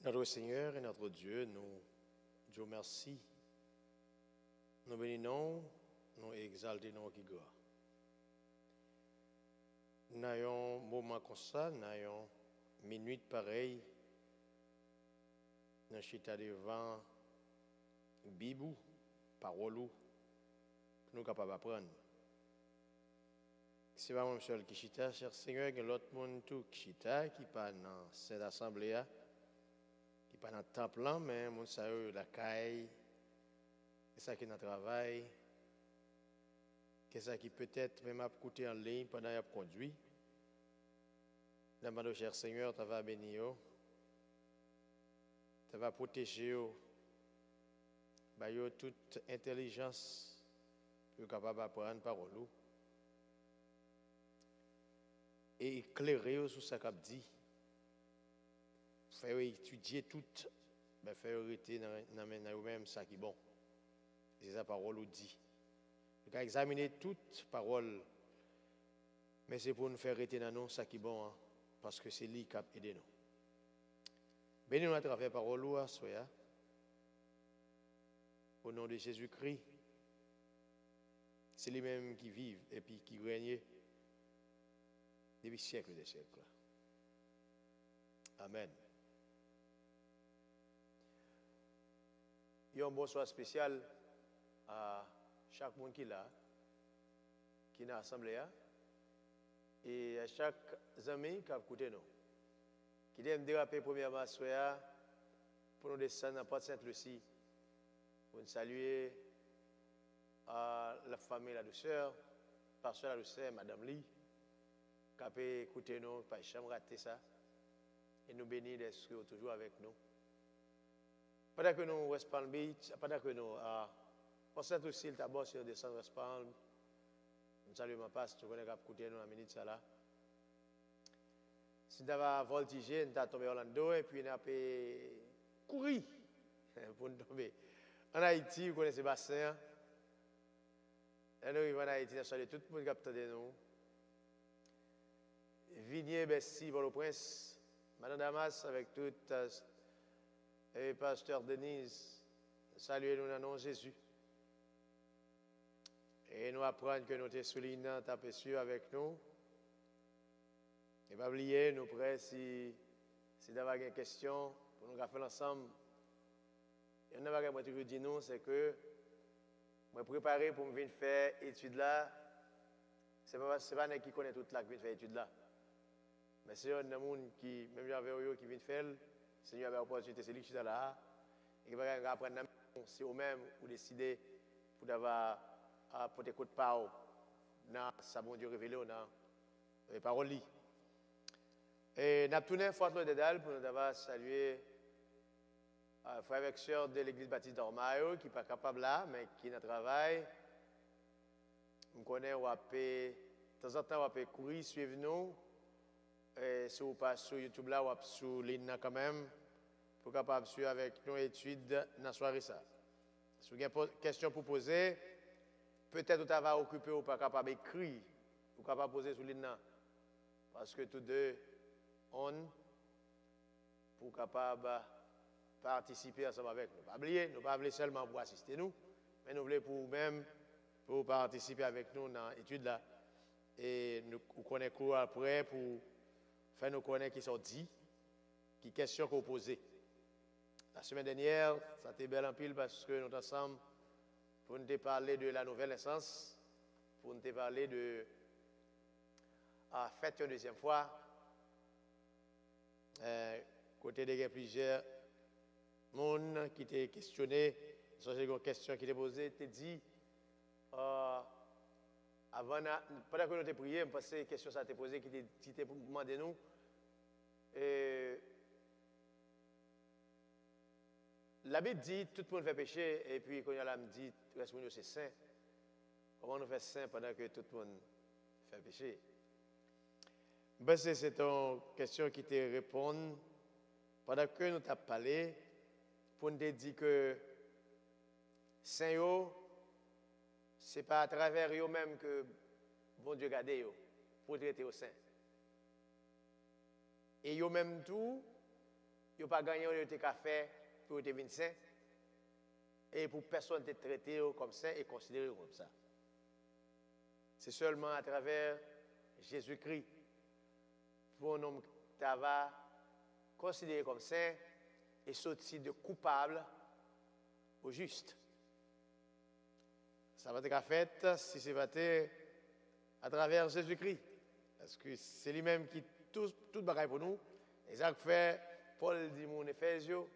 Notre Seigneur et notre Dieu, nous disons merci. Nous bénissons, nous exaltons qui gloire. Nous avons un moment comme ça, nous avons une minute pareille, nous sommes devant Bibou, parole, que nous sommes capables d'apprendre. Ce n'est pas moi seul qui chita, cher Seigneur, il y a l'autre monde tout qui chita, qui pas dans cette assemblée, qui pas dans le temple, mais mon sait la caille, c'est ça qui est dans le travail, c'est ça qui peut-être même a coûté en ligne pendant qu'il a conduit. Demande au cher Seigneur, tu vas bénir, tu vas protéger, tu toute intelligence pour capable d'apprendre parole et éclairer sur ce qu'a dit. Faire étudier tout, faire arrêter dans même ça qui est bon. C'est sa parole ou dit. Il a examiner toute parole, mais c'est pour nous faire arrêter dans nous ça qui est bon, hein, parce que c'est lui qui a aidé nous. Bénis-nous à travers la parole, soya. Au nom de Jésus-Christ, c'est lui-même qui vit et puis qui règne depuis siècles et des siècles. Amen. Il y a un bonsoir spécial à chaque monde qui est là, qui est dans l'assemblée, et à chaque ami qui a écouté nous. Qui aime déraper premièrement soir pour nous descendre dans Porte Sainte-Lucie, pour nous saluer à la famille La Douceur, Pasteur La Douceur, Madame Lee, qui a écouté nous, pas jamais raté ça, et nous bénir d'être toujours avec nous. Pendant que nous West Palm Beach, pendant que nous Porte Sainte-Lucie, d'abord sur descendre West Palm, nous saluons ma pasteur, tu connais qui a écouté nous à minute ça là. Si nous avons voltigé, nous avons tombé à Orlando et puis nous avons couru pour nous tomber. En Haïti, vous connaissez Bassin. Et nous arrivons en Haïti, nous saluons tout le monde qui a entendu nous. Vignier, Bessie, Port-au-Prince, Madame Damas avec tout et Pasteur Denise, saluez nous dans le nom de Jésus. Et nous apprenons que nous sommes soulignants, tapés sur avec nous. Et pas oublier, nous prêts si d'avoir des questions pour nous faire ensemble. Et une chose que je veux dire nous, c'est que je suis préparé pour venir faire étude là. Ce n'est pas un qui connaît tout là qui vient faire étude là. Mais c'est un monde qui, même avec qui vient faire, le Seigneur avait l'opportunité, c'est lui qui est là. Et qui va apprendre, c'est eux-mêmes ou décider pour avoir pour des coups de parole dans sa bon Dieu révélé dans les paroles. Et nous avons tourné Fort Lauderdale pour nous avoir salué frère et sœur de l'église baptiste d'Ormayo qui n'est pas capable là, mais qui est dans le travail. Je connais, de temps en temps, on peut courir, suivre nous. Et si vous passez sur YouTube là, ou sur ligne quand même, pour capable suivre avec nos études dans la soirée. Si vous avez une question pour poser, peut-être vous avez occupé ou pas capable d'écrire, ou capable de poser sur ligne. Parce que tous deux, on pour capable participer ensemble avec nous. Pas oublier, nous pas seulement pour assister nous, mais nous voulons pour nous-mêmes pour participer avec nous dans l'étude là. Et nous connaissons après pour faire nous connaître qui sont dit, qui questions qu'on posait. La semaine dernière, ça a été belle en pile parce que nous sommes ensemble pour nous parler de la nouvelle naissance, pour nous parler de fête une deuxième fois. Côté de plusieurs monde qui t'a questionné, sur une question qui t'a posée, t'a dit avant, pendant que nous t'ai prié, je pense que la question ça t'a posée qui t'a demandé nous. La Bible dit tout le monde fait péché et puis quand il y a la dit reste c'est saint. Comment nous faire saint pendant que tout le monde fait péché? Ben, c'est une question qui te répond pendant que nous t'avons parlé pour nous dire que Saint, ce n'est pas à travers eux-mêmes que bon Dieu garde pour traiter au saint. Et eux-mêmes tout, n'ont pas gagné de café pour être saint et pour personne être traité comme saint et considéré comme ça. C'est seulement à travers Jésus-Christ pour un homme qui va considéré comme saint et sorti de coupable au juste. Ça va être fait si c'est fait à travers Jésus-Christ. Parce que c'est lui-même qui tout bagaille pour nous. Et ça fait Paul dit mon Éphésio.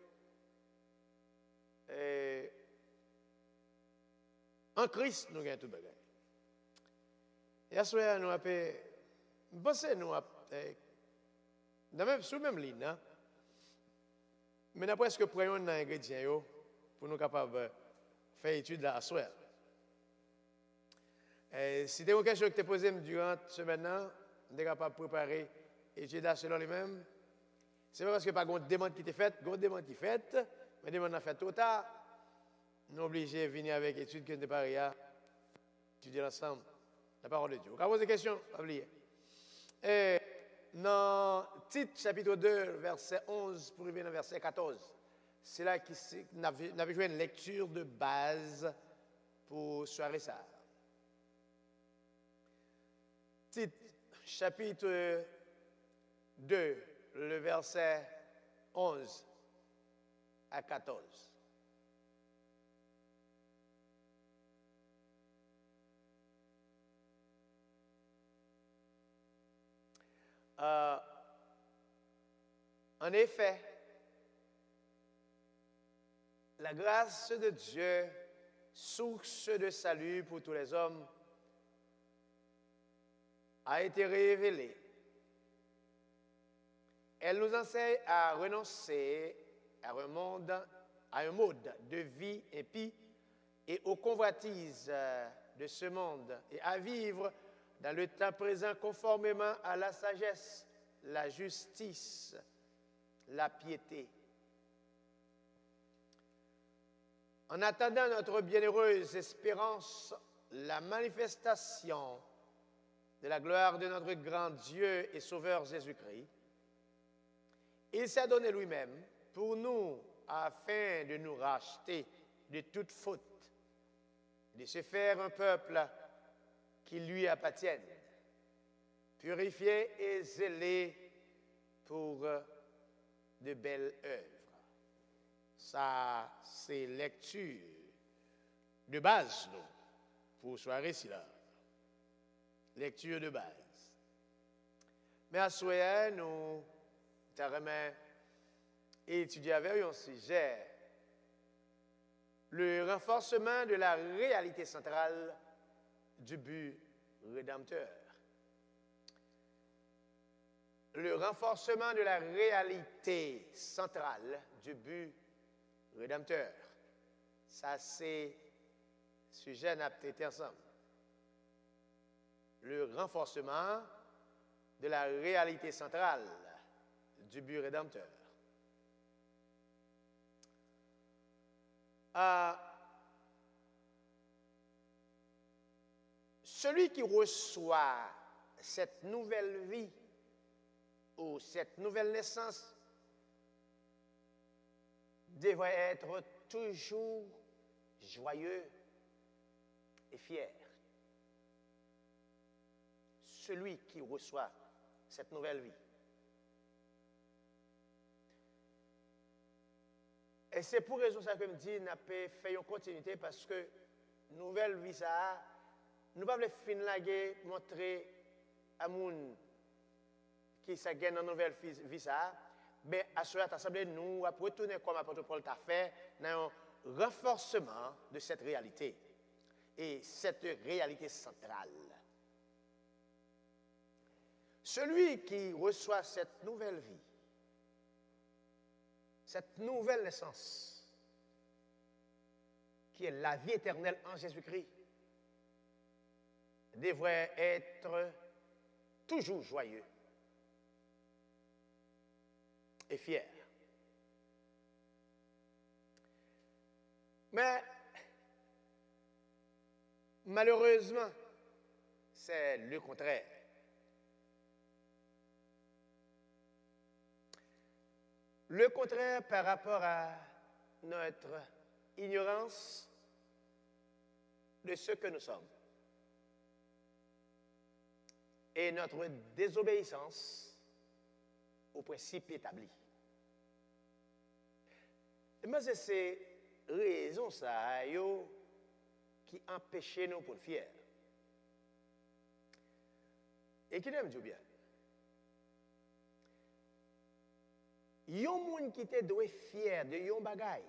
En Christ, nous gagnons tout bagaille. Et à ce moment-là, nous avons pensé, nous avons sur la même ligne, hein? Mais nous avons presque pris un ingrédient pour nous capables de faire étude là à ce soir. Si tu as une question que tu as posée durant cette semaine, tu es capable de préparer l'étude selon les mêmes. C'est pas parce que pas de demande qui t'est faite, il y a une demande qui est faite, mais demande a fait trop tard. Nous sommes obligés de venir avec l'étude que nous avons préparée à étudier ensemble. La parole de Dieu. Vous avez posé des questions? Pas oublier. Et dans Tite, chapitre 2, verset 11 pour arriver dans verset 14, c'est là qu'on avait joué une lecture de base pour soirée ça. Tite, chapitre 2, le verset 11 à 14. En effet, la grâce de Dieu, source de salut pour tous les hommes, a été révélée. Elle nous enseigne à renoncer à un mode de vie impie et aux convoitises de ce monde et à vivre dans le temps présent conformément à la sagesse, la justice, la piété. En attendant notre bienheureuse espérance, la manifestation de la gloire de notre grand Dieu et Sauveur Jésus-Christ, il s'est donné lui-même pour nous afin de nous racheter de toute faute, de se faire un peuple qui lui appartienne, purifié et zélé pour de belles œuvres. Ça, c'est lecture de base, nous, pour soirée ici là. Lecture de base. Mais à soir, nous avons étudié avec un sujet, le renforcement de la réalité centrale du but rédempteur. Le renforcement de la réalité centrale du but rédempteur. Ça, c'est le sujet qu'on a traité ensemble. Le renforcement de la réalité centrale du but rédempteur. Celui qui reçoit cette nouvelle vie ou cette nouvelle naissance devrait être toujours joyeux et fier. Celui qui reçoit cette nouvelle vie. Et c'est pour raison ça que je me dis, n'a pas fait une continuité parce que nouvelle vie ça, nous ne pouvons pas finir la guerre, montrer à moun qui ça gagne dans nouvelle vie ça, mais à cela t'assemblée nous à retourner comme apôtre Paul t'a fait dans un renforcement de cette réalité et cette réalité centrale. Celui qui reçoit cette nouvelle vie, cette nouvelle naissance, qui est la vie éternelle en Jésus-Christ, devrait être toujours joyeux et fier. Mais malheureusement, c'est le contraire. Le contraire par rapport à notre ignorance de ce que nous sommes et notre désobéissance aux principes établis. Et moi, c'est ces raisons ça, qui empêchent nous pour le fier. Et qui n'aime Dieu bien. Yon moun qui te doit fier de yon bagay,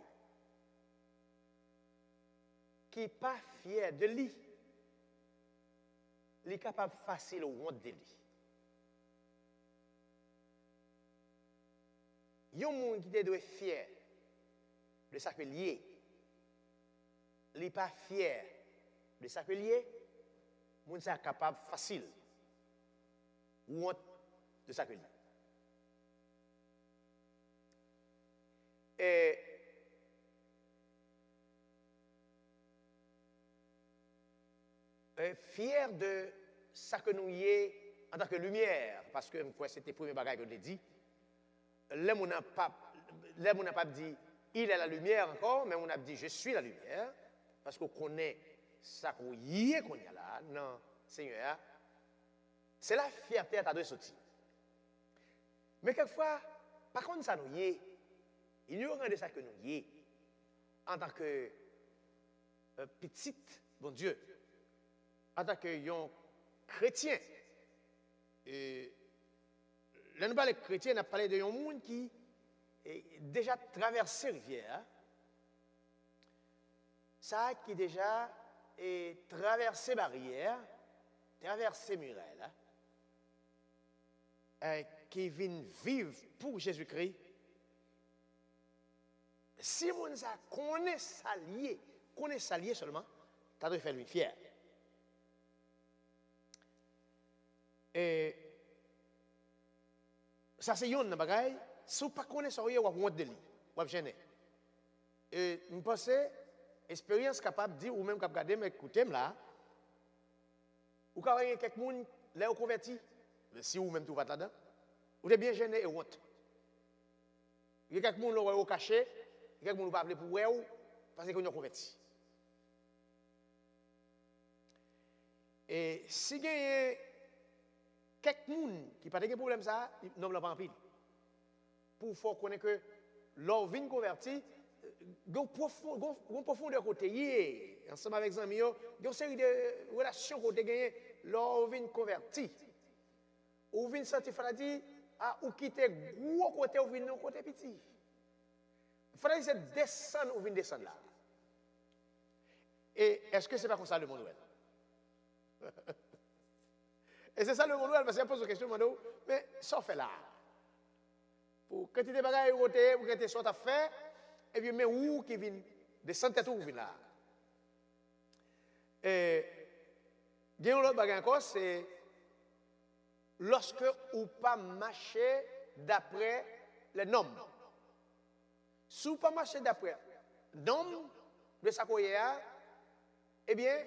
qui pas fier de lui, il est capable facile ou honte de lui. Yon moun qui te doit fier de sa que lié, il n'est pas fier de sa que lié, moun sa capable facile ou honte de sa que lié. Et fier de ça que nous y est en tant que lumière, parce que c'était le premier bagage que je l'ai dit. Là, on n'a pas dit il est la lumière encore, mais on a dit je suis la lumière, parce qu'on connaît ça qu'on y est, qu'on y a là, non, Seigneur. C'est la fierté à ta deux sorties. Mais quelquefois, par contre, ça nous y est. Ignorant de ça que nous y est, en tant que petite, bon Dieu, en tant que chrétien, et là nous parlons de chrétien, on a parlé de un monde qui est déjà traversé la rivière, ça qui déjà est traversé barrière, traversé murelle, qui vient vivre pour Jésus-Christ. Si on connaît ça lié seulement, tu dois faire lui fier. Et ça c'est une bagaille, si vous ne connaissez pas ça, vous avez honte de lui, vous avez gêné. Et je pense expérience capable de dire ou même capable de regarder mais écoutez là, ou quand il y a quelqu'un là vous converti, mais si vous même tout va là-dedans, vous êtes bien gêné et honte. Il y a quelqu'un là vous caché. Quelqu'un ne peut pas appeler pour vous parce que vous êtes converti. Et si il y a quelqu'un qui n'a pas de problème, ça, non, il n'a pas en pile. Pour faire connaître que leur vie convertie, il y a une profondeur côté, ensemble avec les amis, il y a une série de relations côté gagné, leur vie convertie. Ou vient sentir, il dit, ou quitter gros côté, ou vient côté petit. Il faudrait que descendre ou venir descendre là. Et est-ce que ce n'est pas comme ça le monde ouest? Et c'est ça le monde ouest, parce que je pose une question, mais ça fait là. Pour que tu te bagailles côté, pour que tu sois à faire, et puis mais où qui vient descendre tête ou vient là. Et il y a un autre bagage encore, c'est lorsque ou pas marcher d'après les normes. Si vous ne pas marcher d'après normes de sa coïa, eh bien,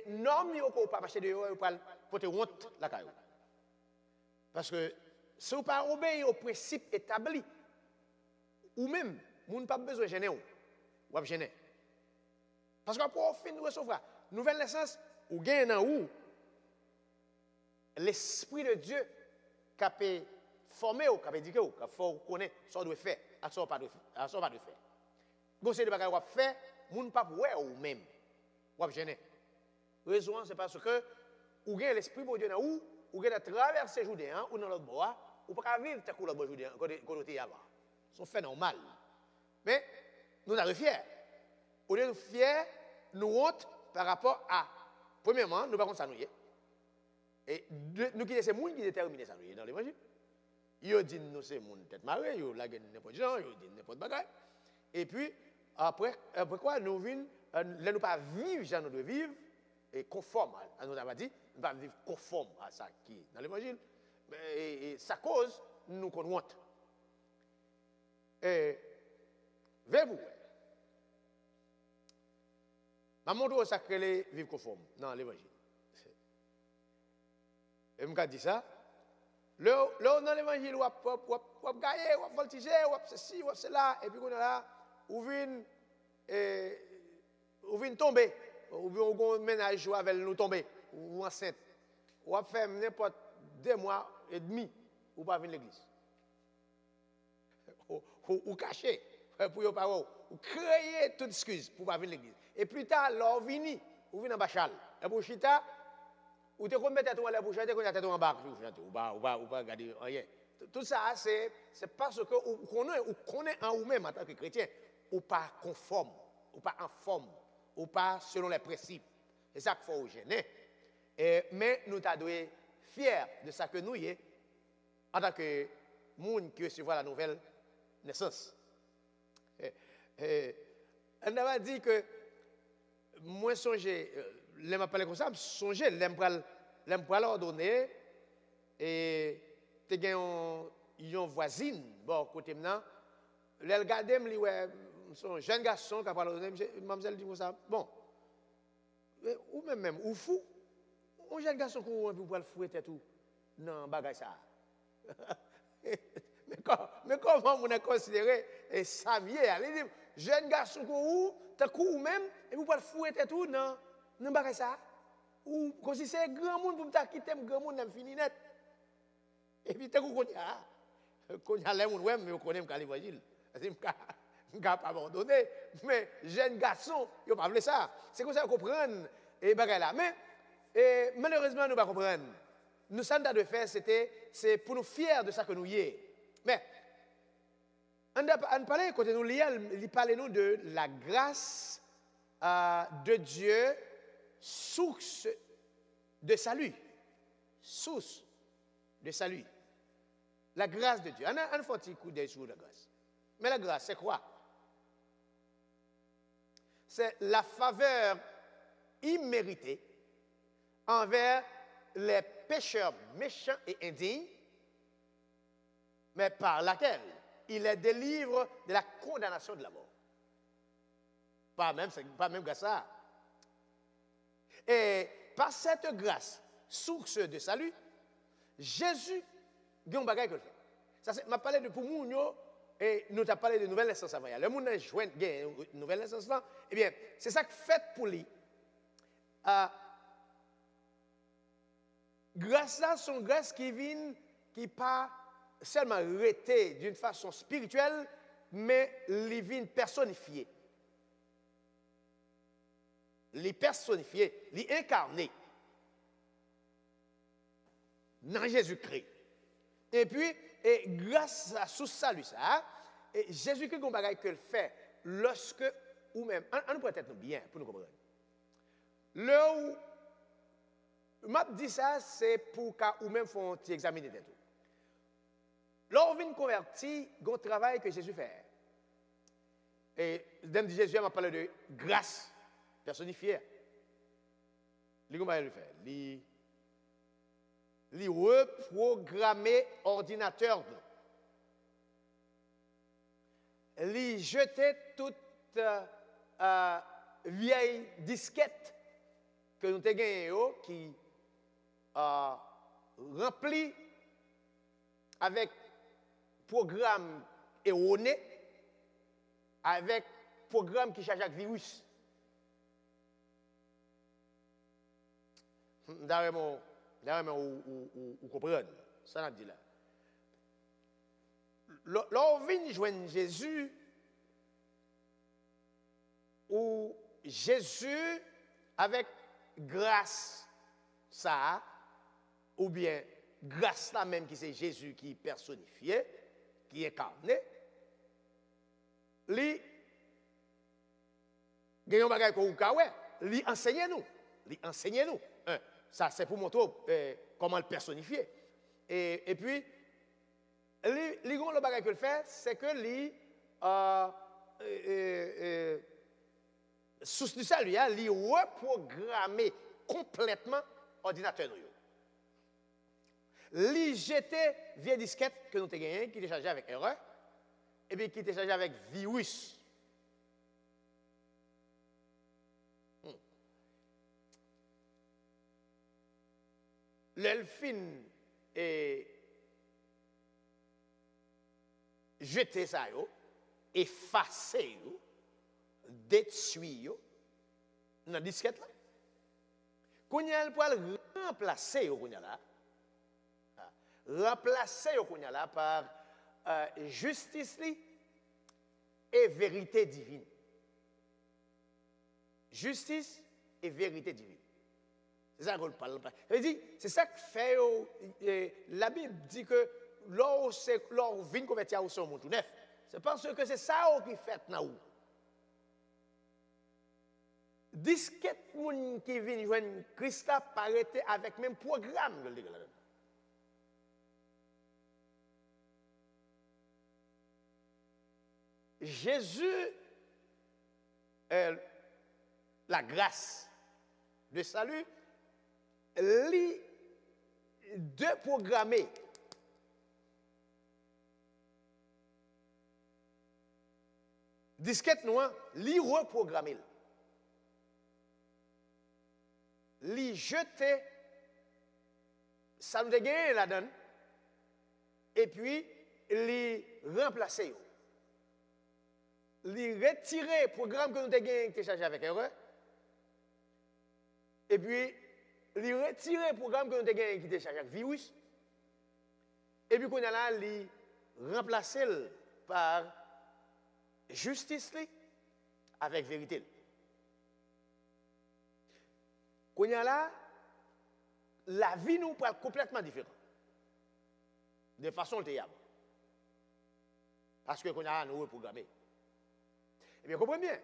normes ne peut pas marcher de vous pour te honte la caillou. Parce que si vous ne pas obéir aux principes établis, ou même, vous n'avez pas besoin de gêner, vous avez gêné. Parce que pour fin de recevoir nouvelle naissance, ou gagne dans où l'Esprit de Dieu qui a formé, qui a éduqué, qui a connaître ce qu'on doit faire. À ce pas de faire. Vous savez de bagages qu'on fait, vous ne pas pouvoir ou même. Vous avez gêné. La raison, c'est parce que vous avez l'Esprit de Dieu dans où, vous avez traversé Judéen ou dans l'autre bois, vous ne pouvez pas vivre tel que l'autre Judéen, quand vous êtes avant. C'est fait normal. Mais nous sommes fiers. Au lieu de fiers, nous honte par rapport à, premièrement, nous ne pouvons pas nous. Et nous quittons ces gens qui déterminent ça dans l'évangile. Ils disent nous c'est mon tête marée, ils la gagnent n'importe gens, ils disent n'importe bagaille. Et puis après quoi nous venons nous pas vivre genre nous devons vivre et conforme à nous avons dit, nous pas vivre conforme à ça qui est dans l'évangile. Et ça cause nous qu'on honte. Et vers vous. Ma montre ça que les vivre conforme dans l'évangile. Et me dit ça Là, dans l'évangile, on gagné, on voltigé, on ceci, on cela, et puis on est là, on vient tomber, ou bien on ménage avec nous tomber, ou enceinte. On fait n'importe 2 mois et demi, ou pas venir à l'église. Ou cacher, pour ne pas ou créer toute excuse pour pas venir à l'église. Et plus tard, là, on vient en bachal. Et pour chita, ou te comme mettre toi là pour chanter, qu'on a tête en bas, ou pas regarder rien. Tout ça, c'est parce que ou connaît en vous-même en tant que chrétien, ou pas conforme, ou pas en forme, ou pas selon les principes. C'est ça qu'il faut gêner. Mais nous t'adouer fiers de ça que nous y est, en tant que monde qui recevra la nouvelle naissance. On a dit que moi songer, l'aime parler comme ça, songer, l'aime pas l'ordonner et te gagne une voisine, bon côté maintenant, elle regarde me ouais, son jeune garçon qui a parlé mademoiselle dit comme ça, bon, ou même ou fou, un jeune garçon qui pour le fouetter tout, non bagage ça. Mais comment on a considéré ça mieux? Il dit, jeune garçon ou ou même, et vous pouvez fouetter tout, non, non, pas ça. Ou comme si c'est grand monde pour me quitter, grand monde, n'a fini net. Et puis, quand il y a les gens, mais vous connaissez l'évangile. Je ne vais pas abandonner. Mais jeune garçon, il ne pas faire ça. C'est comme ça qu'on comprend. Et là. Mais malheureusement, nous ne pas comprendre. Nous, ça nous de faire, c'est pour nous fiers de ça que nous y est. Mais, on parlait, quand nous lisons, il parle nous de la grâce de Dieu, source de salut. Source de salut. La grâce de Dieu. On a un petit coup d'œil sur la grâce. Mais la grâce, c'est quoi? C'est la faveur imméritée envers les pécheurs méchants et indignes, mais par laquelle il les délivre de la condamnation de la mort. Pas même grâce à ça. Et par cette grâce, source de salut, Jésus, il y a un bagage que le fait. Ça, c'est, m'a parlé de pour nous, et nous avons parlé de nouvelle naissance avant. Le monde a joué une nouvelle naissance là. Eh bien, c'est ça que fait pour lui. Grâce là, son grâce qui vient, qui pas seulement arrêté d'une façon spirituelle, mais il vient personnifié. Les personnifié, les incarné dans Jésus-Christ. Et puis, grâce à tout salut, ça, Jésus-Christ, qu'on bagaille que le fait, lorsque, ou même, on peut être bien, pour nous comprendre. Là où, m'a dit ça, c'est pour qu'à ou même font examiner tout. Là, on vient convertir, il travail que Jésus fait. Et l'homme de Jésus m'a parlé de grâce personnifiée. Il le fait. Il reprogrammer ordinateur. Il jeter toute vieille disquette que nous avons gagnée qui rempli avec programme erroné, avec programme qui charge avec virus. D'ailleurs, vous comprenez, ça n'a dit là. Lorsqu'on vient joindre Jésus, ou Jésus avec grâce, ça, ou bien grâce là même qui c'est Jésus qui est personnifié, qui est incarné, lui, il y a un bagage qu'on lui enseignez-nous. Ça, c'est pour montrer comment le personnifier. Et puis, le bagage qu'il fait, c'est que lui, sous ça, lui, il reprogrammer complètement l'ordinateur. Il jeter vieille disquette que nous avons gagné, qui était chargé avec erreur, et puis qui était chargé avec virus. L'elfine et jeter ça, effacer, détruire dans la disquette là. Kounya pour remplacer là par justice et vérité divine. Justice et vérité divine. C'est ça qu'on parle. C'est ça que fait la Bible dit que l'or vient convertir au son monde neuf. C'est parce que c'est ça qui fait dans où. Disquette moun qui vient joindre Christ paraît avec même programme de l'église. Jésus la grâce de salut lit de programmer disquette noire lit reprogrammer li jeter ça nous gagné la donne et puis li remplacer li retirer programme que nous avons gagné qui est chargé avec erreur et puis li retirer programme que nous avons gagné qui est chargé avec virus et puis qu'on a là li remplacer par justice avec vérité. Qu'on y a là, la vie nous parle complètement différente. De façon théâtre. Parce que qu'on y a là, nous reprogrammés. Eh bien, comprenez bien.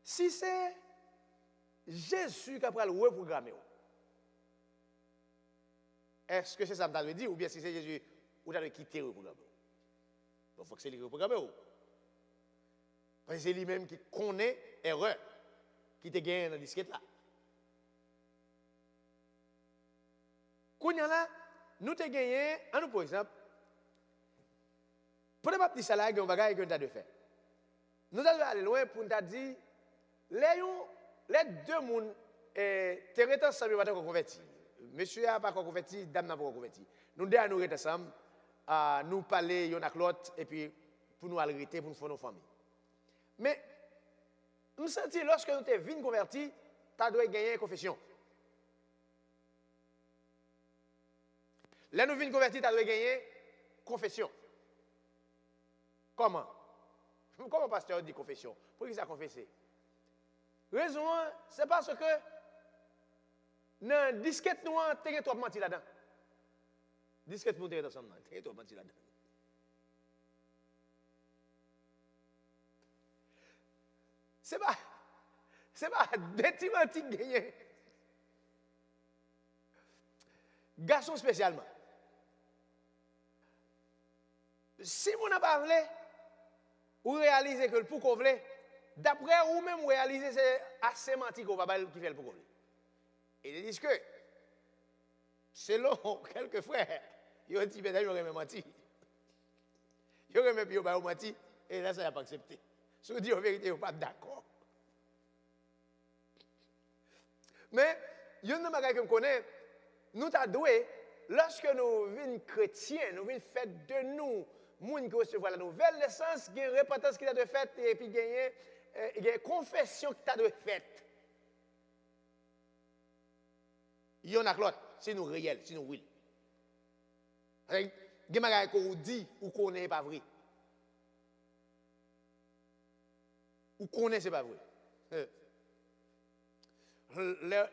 Si c'est Jésus qui a le reprogrammer, est-ce que c'est ça que je veux dire ou bien si c'est Jésus ou tu as quitté le reprogrammer? Il faut que c'est lui reprogrammer. Parce que c'est lui-même qui connaît l'erreur qui te gagne dans la disquette là. Là, nous avons gagné, nous par exemple, pour ne pas dire ça là, il y a un bagage que nous avons fait. Nous allons aller loin pour nous dire, les deux personnes qui sont ensemble, ils ne sont pas convertis. Monsieur n'a pas converti, dame n'a pas converti. Nous deux, nous sommes ensemble, nous parler l'un avec l'autre, et puis pour nous arrêter, pour nous faire nos familles. Mais, nous sentons, lorsque nous sommes venus convertis, tu dois gagner une confession. Là, nous venons convertir, tu dois gagner confession. Comment? Comment pasteur dit confession? Pour qui ça confesser? Raison, c'est parce que dans la disquette noire, tu as trop menti là-dedans. Disquette pour tu ensemble, tu as trop menti là-dedans. C'est pas des petits mentis gagnés. Garçon spécialement. Si vous n'avez pas voulu, vous réalisez que le pour qu'on veut, d'après vous même réalisez c'est assez menti qu'on va qui fait le pour qu'on veut. Et ils disent que, selon quelques frères, ils ont dit que ils auraient menti. Ils auraient même menti, et là ça n'a pas accepté. Si vous dites en vérité, vous n'êtes pas d'accord. Mais, il y a une chose que je connais, nous avons doué, lorsque nous venons chrétiens, nous venons faire de nous, gens qui reçoivent la nouvelle naissance, il y a une repentance qui a de fait, et puis il y a une confession qui a de fait. Il y en a l'autre, c'est nous réel, c'est nous will. Il y a des choses qu'on dit ou qu'on n'est pas vrai. Ou qu'on n'est pas vrai.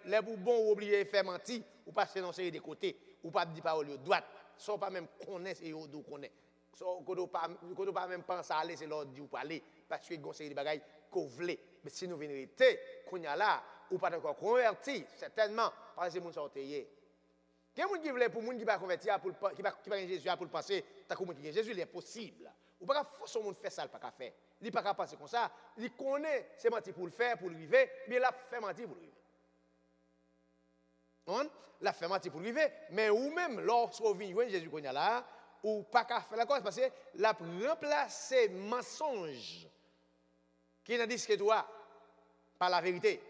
Les bons oublier faire mentir, ou pas se dénoncer des côtés, ou pas dire parole de droite, sans pas même connaître et d'où connaît. Sans pas même penser à aller, c'est l'ordre ou pas aller, parce que vous avez des bagages que vous voulez. Mais si nous venons qu'on y a là, ou pas encore converti, certainement, parce que les gens sont orteillés. Il y a des gens qui veulent pour les gens qui ne sont pas convertis, qui ne sont pas Jésus, pour le passer, tant que Jésus, il est possible. Ou pas forcer les gens faire ça, il ne peut pas faire. Il ne peut pas penser comme ça. Il connaît, c'est menti pour le faire, pour le vivre, mais il a fait mentir pour le vivre. On l'a fait mentir pour le vivre, mais ou même, lorsque vous venez Jésus qu'on y a là, ou pas qu'à faire la cause, parce que la remplacer mensonge qui est dans le disque toi par la vérité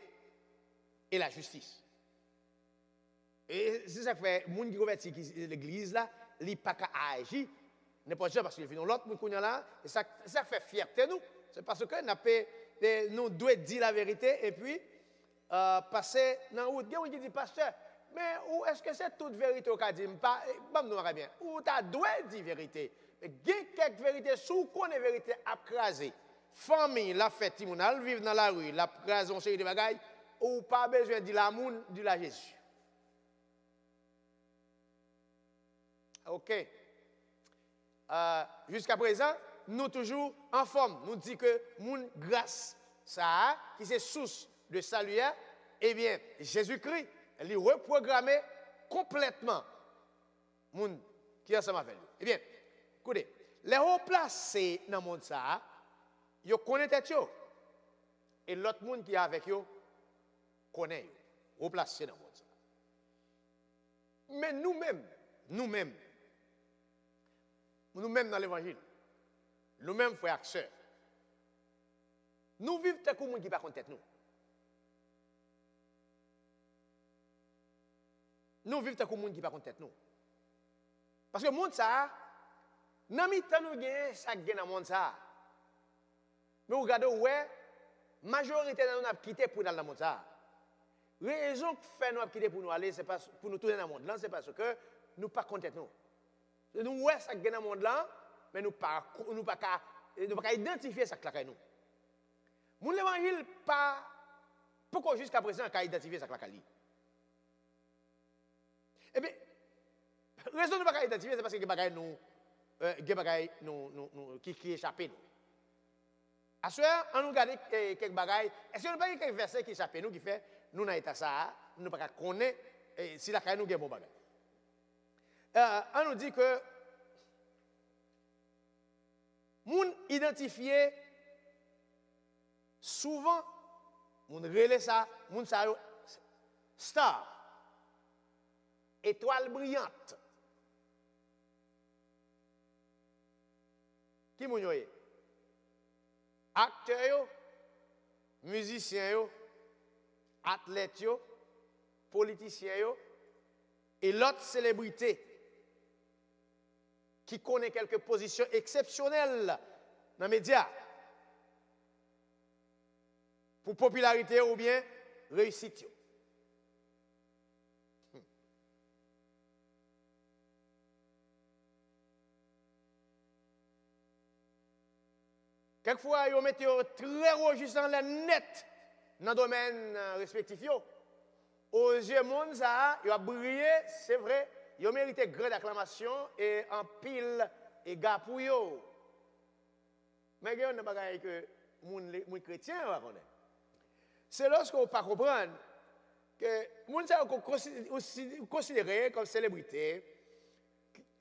et la justice. Et c'est ça que fait, les gens qui convertissent l'église là, ils ne pas qu'à agir N'importe quoi parce qu'il fait l'autre monde là et ça fait fierté nous. C'est parce que nous devons dire la vérité et puis passer dans la route. Il y a qui dit pasteur, mais où est-ce que c'est toute vérité au cas dit pas nous bien. Ou tu dois dire vérité. Mais il y a quelques vérités sous qu'on est vérité à craser. Famille la fête timounal vivre dans la rue, la craser on série de bagailles ou pas besoin de l'amour de la Jésus. OK. Jusqu'à présent, nous toujours en forme. Nous disons que mon grâce, ça, qui c'est source de salut, eh bien, Jésus-Christ, il reprogrammé complètement moun qui est ensemble avec lui. Eh bien, écoutez, les hauts placés dans le monde, ça, ils connaissent tête. Et l'autre monde qui est avec eux, connaît hauts placés dans le monde. Ça. Mais nous-mêmes, dans l'évangile, nous-mêmes, frères et sœurs, nous vivons tel que le monde qui ne connaît pas tête nous. Nous vivons tel que le monde qui ne connaît pas tête nous. Parce que le monde, ça, dans le temps, nous gagnons ça dans le monde, ça. Mais vous regardez, ouais, la majorité de nous a quitté pour aller dans le monde, ça. La raison que fait nous a quitté pour nous aller, c'est pour nous tourner dans le monde, là, c'est parce que nous ne pas tête nous. Nous, ouais, ça gagne dans le monde là, mais nous ne pouvons pas identifier ça que nous. Mon l'évangile, pas, pourquoi jusqu'à présent, on identifier ça que eh bien, la raison de ne pas identifier, c'est parce que les bagailles qui échappent nous. À ce moment, on nous regarde quelques bagailles. Est-ce qu'on n'a pas quelques versets qui échappent nous, qui fait, nous dans l'état ça, nous ne pouvons pas connaître si la caille nous a bon bagaille. On nous dit que moun identifié souvent moun relè ça moun sa yo star étoile brillante qui moun yo acteur yo musicien yo athlète yo politicien yo et l'autre célébrité qui connaît quelques positions exceptionnelles dans les médias pour popularité ou bien réussite. Quelquefois, ils mettent très haut juste dans la net dans le domaine respectif. Aux yeux du monde, ils ont brillé, c'est vrai. Ils ont mérité grande acclamation et en pile et gars pour eux. Mais il y a des choses que les chrétiens ne connaissent pas. C'est lorsqu'on ne pas comprendre que les gens sont considérés comme célébrités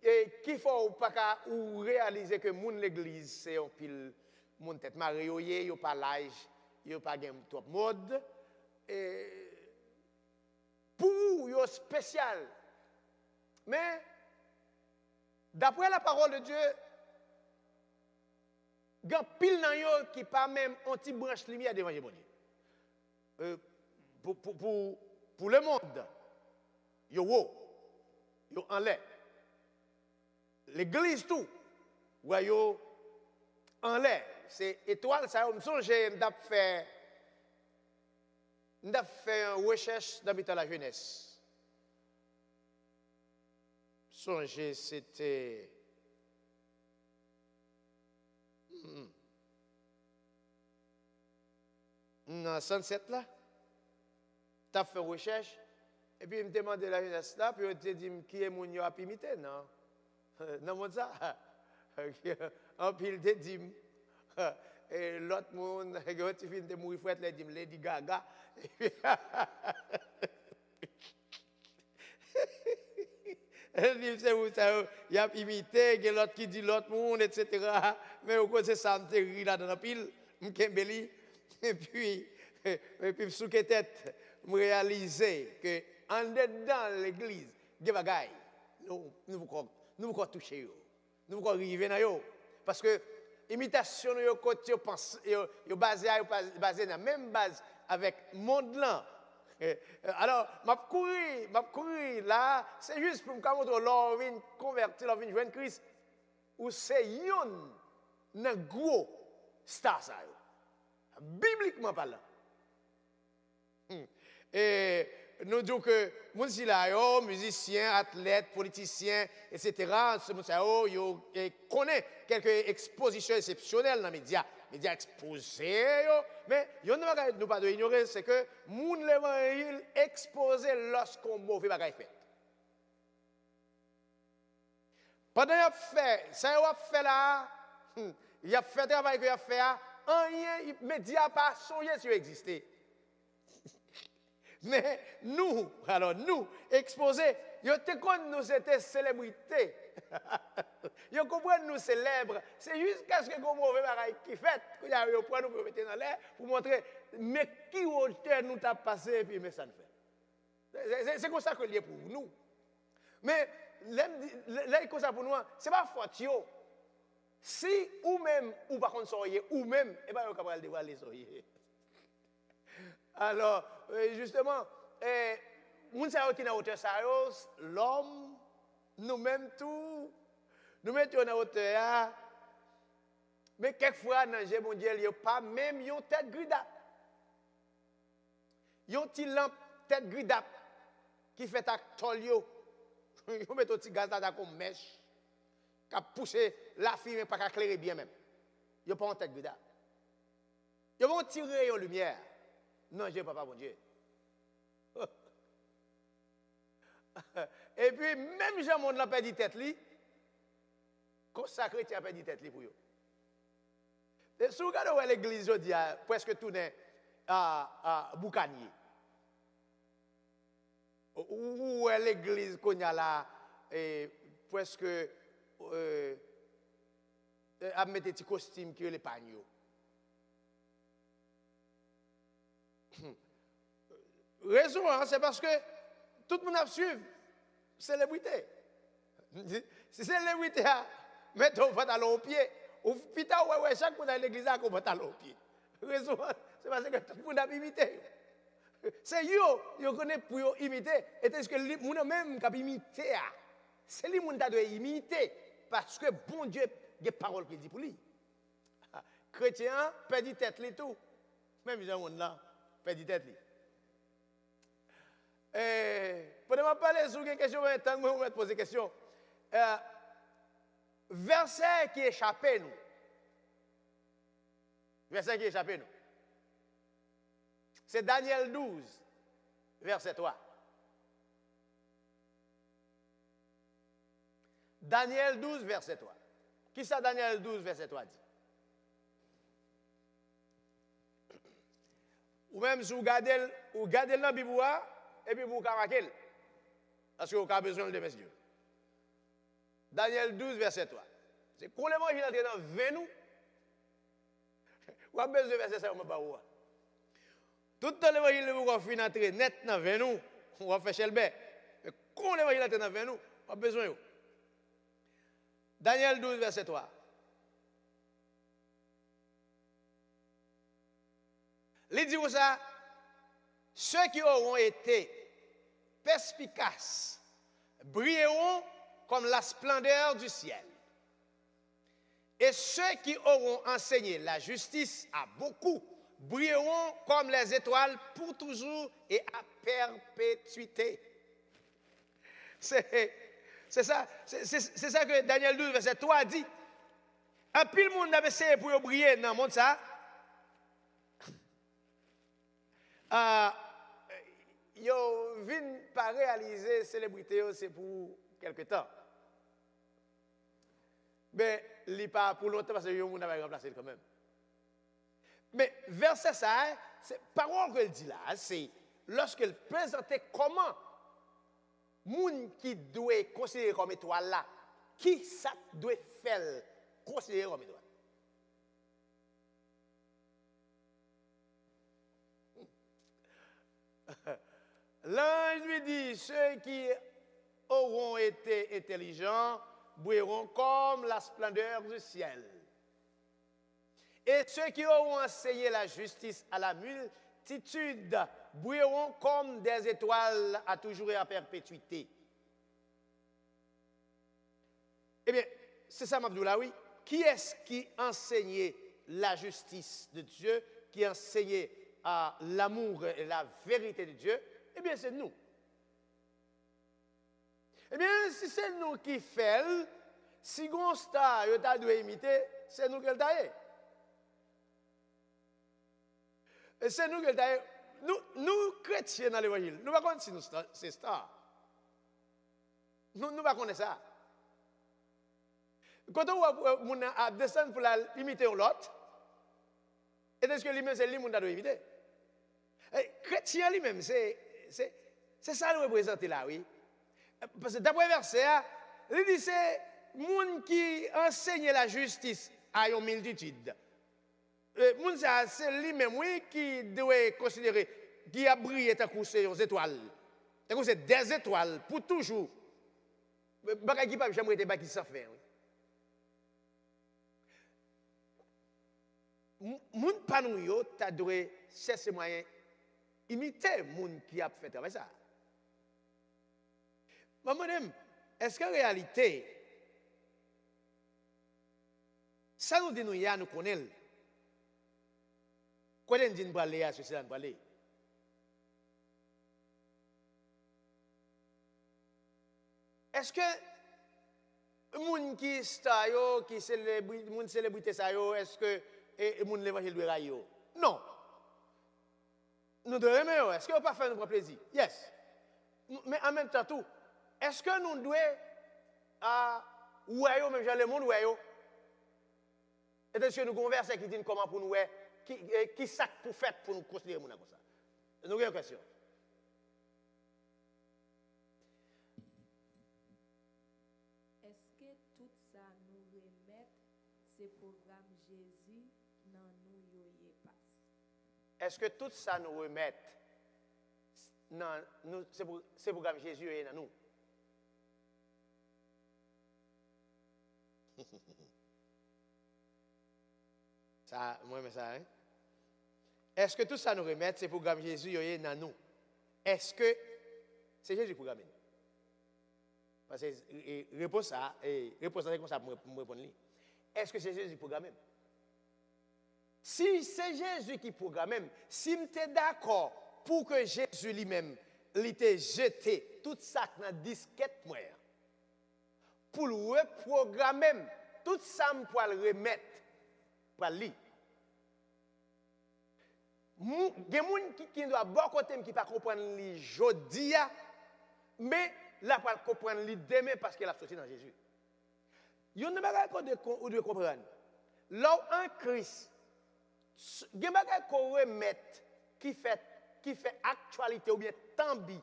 et qu'il ne faut pas réaliser que l'église, c'est un pile, mon tête mariée, il n'y a pas l'âge, il n'y a pas de trop mode. Pour eux, spécial. Mais, d'après la parole de Dieu, il y a pile dans yo qui pas même anti-branche lumière devant Dieu. Pour le monde, yo en l'air. L'église tout, yo en l'air. C'est étoile, ça, je me songe, j'ai fait une recherche dans la jeunesse. Songez, c'était dans 107 là, tu as fait recherche, et puis il me demandait la jeunesse là, puis il te dit qui est mon yo à imiter, non? Non, moi ça. En pile te dit, et l'autre monde, tu finis de mourir, il dit Lady Gaga. Il a imité, il y a l'autre qui dit l'autre monde, etc. Mais au côté, ça me rit là dans la pile, et puis, sous la tête, je réaliser que en dedans l'église, il y a des bagailles, nous pouvons toucher, nous pouvons arriver dans eux. Parce que l'imitation, est basée dans la même base avec le monde là. Alors, je couru là, c'est juste pour me montrer l'on vient convertir, l'on vient joindre Christ. ou c'est un gros star ça yo. Bibliquement parlant. Et nous disons que moun si la yo, musiciens, athlètes, politiciens, etc. Ce moun sa yo connaît quelques expositions exceptionnelles dans les médias exposés yo, mais yo ne nous pas de ignorer c'est que moun l'évangile exposé lorsqu'on mauvais bagay fait. Pendant qu'il a fait, ça il a fait là, il a fait le travail qu'il a fait là, rien, média pas songé si existait. Mais nous, exposés, nous te nous c'était célébrité. Nous comprenons nous célèbres. C'est jusqu'à ce que nous mauvais bagaille qui fait, que nous prenons nous mettre dans l'air pour montrer mais qui hauteur nous t'a passé et puis mais ça ne fait. C'est comme ça que c'est pour nous. Mais là comme ça pour nous, c'est pas faute yo. Si ou même ou par contre soyez ou même et ben on capable dévoiler soyez. Alors justement moun sa qui na hauteur ça l'homme nous-mêmes tout nous mettons na hauteur mais quelquefois dans le mon Dieu il y a pas même yon tête gridap. Yon petit lampe tête gridap qui fait actol yo. Yon met un petit gaz là comme mèche qui a poussé la fille pas éclairer bien même. Yon pas en tête gridap. Yon vont tirer yon lumière. Non, je papa bon Dieu. Et puis même Jean monde n'a pas dit tête li. Consacré tu a pas dit tête li pour yo. Et si vous regardez l'église aujourd'hui presque tout n'est à boucanier. Ou l'église qu'on y a là presque à mettre des costumes qui les pagnos. Raison, c'est parce que tout le monde a suivi célébrité. Si célébrité, mettez un pantalon au pied. Ou putain, ouais, chaque monde dans l'église a un pantalon au pied. Raison, c'est parce que tout le monde a imité. C'est yo connaît pour imiter. Et est-ce que les gens même qui imité, c'est les gens qui doivent imiter. Parce que bon Dieu, il y a des paroles qui dit pour lui. Chrétien, perdit tête li tout. Même les gens là, perdit tête li. Pendant que je parle sur une question, je vais poser une question. Verset qui échappe nous. Verset qui échappe nous. C'est Daniel 12, verset 3. Daniel 12, verset 3. Qui ça Daniel 12, verset 3 dit? Ou même si vous gardez dans la Bible, et puis vous caraquez. Parce que vous avez besoin de messieurs. Daniel 12, verset 3. C'est quand l'évangile est dans 20 nous. Vous avez besoin de verset 5, on ne pas où. Tout le l'évangile vous avez fini d'entrer net dans 20 nous. On va faire chez le bé. Mais quand l'évangile est dans 20 nous, on a besoin de. Daniel 12, verset 3. Il dit ça, ceux qui auront été perspicaces brilleront comme la splendeur du ciel. Et ceux qui auront enseigné la justice à beaucoup brilleront comme les étoiles pour toujours et à perpétuité. C'est ça que Daniel 12, verset 3 dit. Un pile de monde a essayé pour briller dans le monde ça. Yo vin pas réaliser célébrité c'est pour quelque temps. Mais li pas pour longtemps parce que yo moun avait remplacé quand même. Mais verset ça, c'est parole qu'elle dit là, c'est lorsqu'elle présentait comment moun qui doit considérer comme étoile là, qui ça doit faire considérer comme étoile. L'ange lui dit, ceux qui auront été intelligents brilleront comme la splendeur du ciel. Et ceux qui auront enseigné la justice à la multitude brilleront comme des étoiles à toujours et à perpétuité. Eh bien, c'est ça, Mabdoula, oui. Qui est-ce qui enseignait la justice de Dieu, qui enseignait l'amour et la vérité de Dieu? Eh bien, c'est nous. Eh bien, si c'est nous qui faisons, si on star, il doit imiter, c'est nous qui le taillons. Et c'est nous qui le taillons. Nous, chrétiens dans l'évangile, nous ne savons pas si nous c'est star. Nous ne connaissons pas ça. Quand on a descendu pour imiter l'autre, est-ce que lui-même, c'est lui qui doit imiter? Chrétien lui-même, c'est ça le représenter là, oui. Parce que d'après le verset, il dit c'est les gens qui enseignent la justice à une multitude. C'est lui-même oui, qui doit considérer qui a brillé tant que ces étoiles. Tant que c'est des étoiles pour toujours. Bagay qui pas jamais été bagay sans faire. Moun pa nou yo ta doit chercher moyen imiter moun qui a fait travail ça. Maman, est-ce qu'en réalité, ça nous dit nous y a nous connaît. Quoi on dit nous parler à ceci là nous parler. Est-ce que moun qui star yo, qui célébrité ça yo, est-ce que et moun l'évangile doit railler? Non. Nous devons aimer. Est-ce que vous pas faire nous plaisir? Yes. Mais en même temps tout, est-ce que nous devons ouayo même dans le monde ouayo? Est-ce que nous conversons qui dit comment pour nous qui ça pour faire pour nous considérer moun comme ça? Nous avons une question. Est-ce que tout ça nous remet ce programme Jésus dans nous yoye passe? Est-ce que tout ça nous remet dans ce programme Jésus est dans nous? Ça, moi, mais ça, hein? Est-ce que tout ça nous remet ce programme Jésus est dans nous? Est-ce que c'est Jésus programmé? Parce que réponse ça, c'est comme ça pour me répondre. Est-ce que c'est Jésus programmé? Si c'est Jésus qui programme, si je suis d'accord pour que Jésus lui-même l'ait jeté tout ça dans la disquette, pour le reprogrammer, tout ça pour le remettre, pour lui. Il y a des gens qui doivent beaucoup côté qui ne pas comprendre lui aujourd'hui, mais là pour comprendre lui demain parce qu'il a sorti dans Jésus. Il y a des gens qui doivent comprendre. Là en Christ, il y a des gens qu'on remet qui fait actualité ou bien tambi.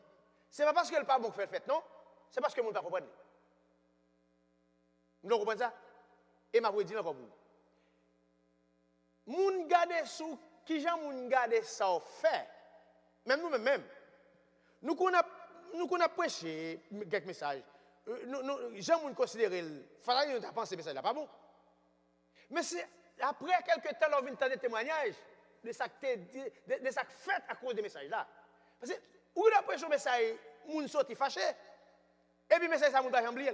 Ce n'est pas parce que le pas bon fait non, c'est parce que le monde ne comprend pas. Vous comprenez ça? Et ma vous dire encore vous. Moun gade sou qui jan moun gade ça fait. Même nous même. Nous qu'on a prêché quelques messages. Nous jan moun considérer fallait nous penser message là pas bon. Mais c'est après quelques temps on vient entendre des témoignages de ça fait à cause des messages là. Parce que ou la prêché message moun sorti fâché et puis message ça moun pas jamblier.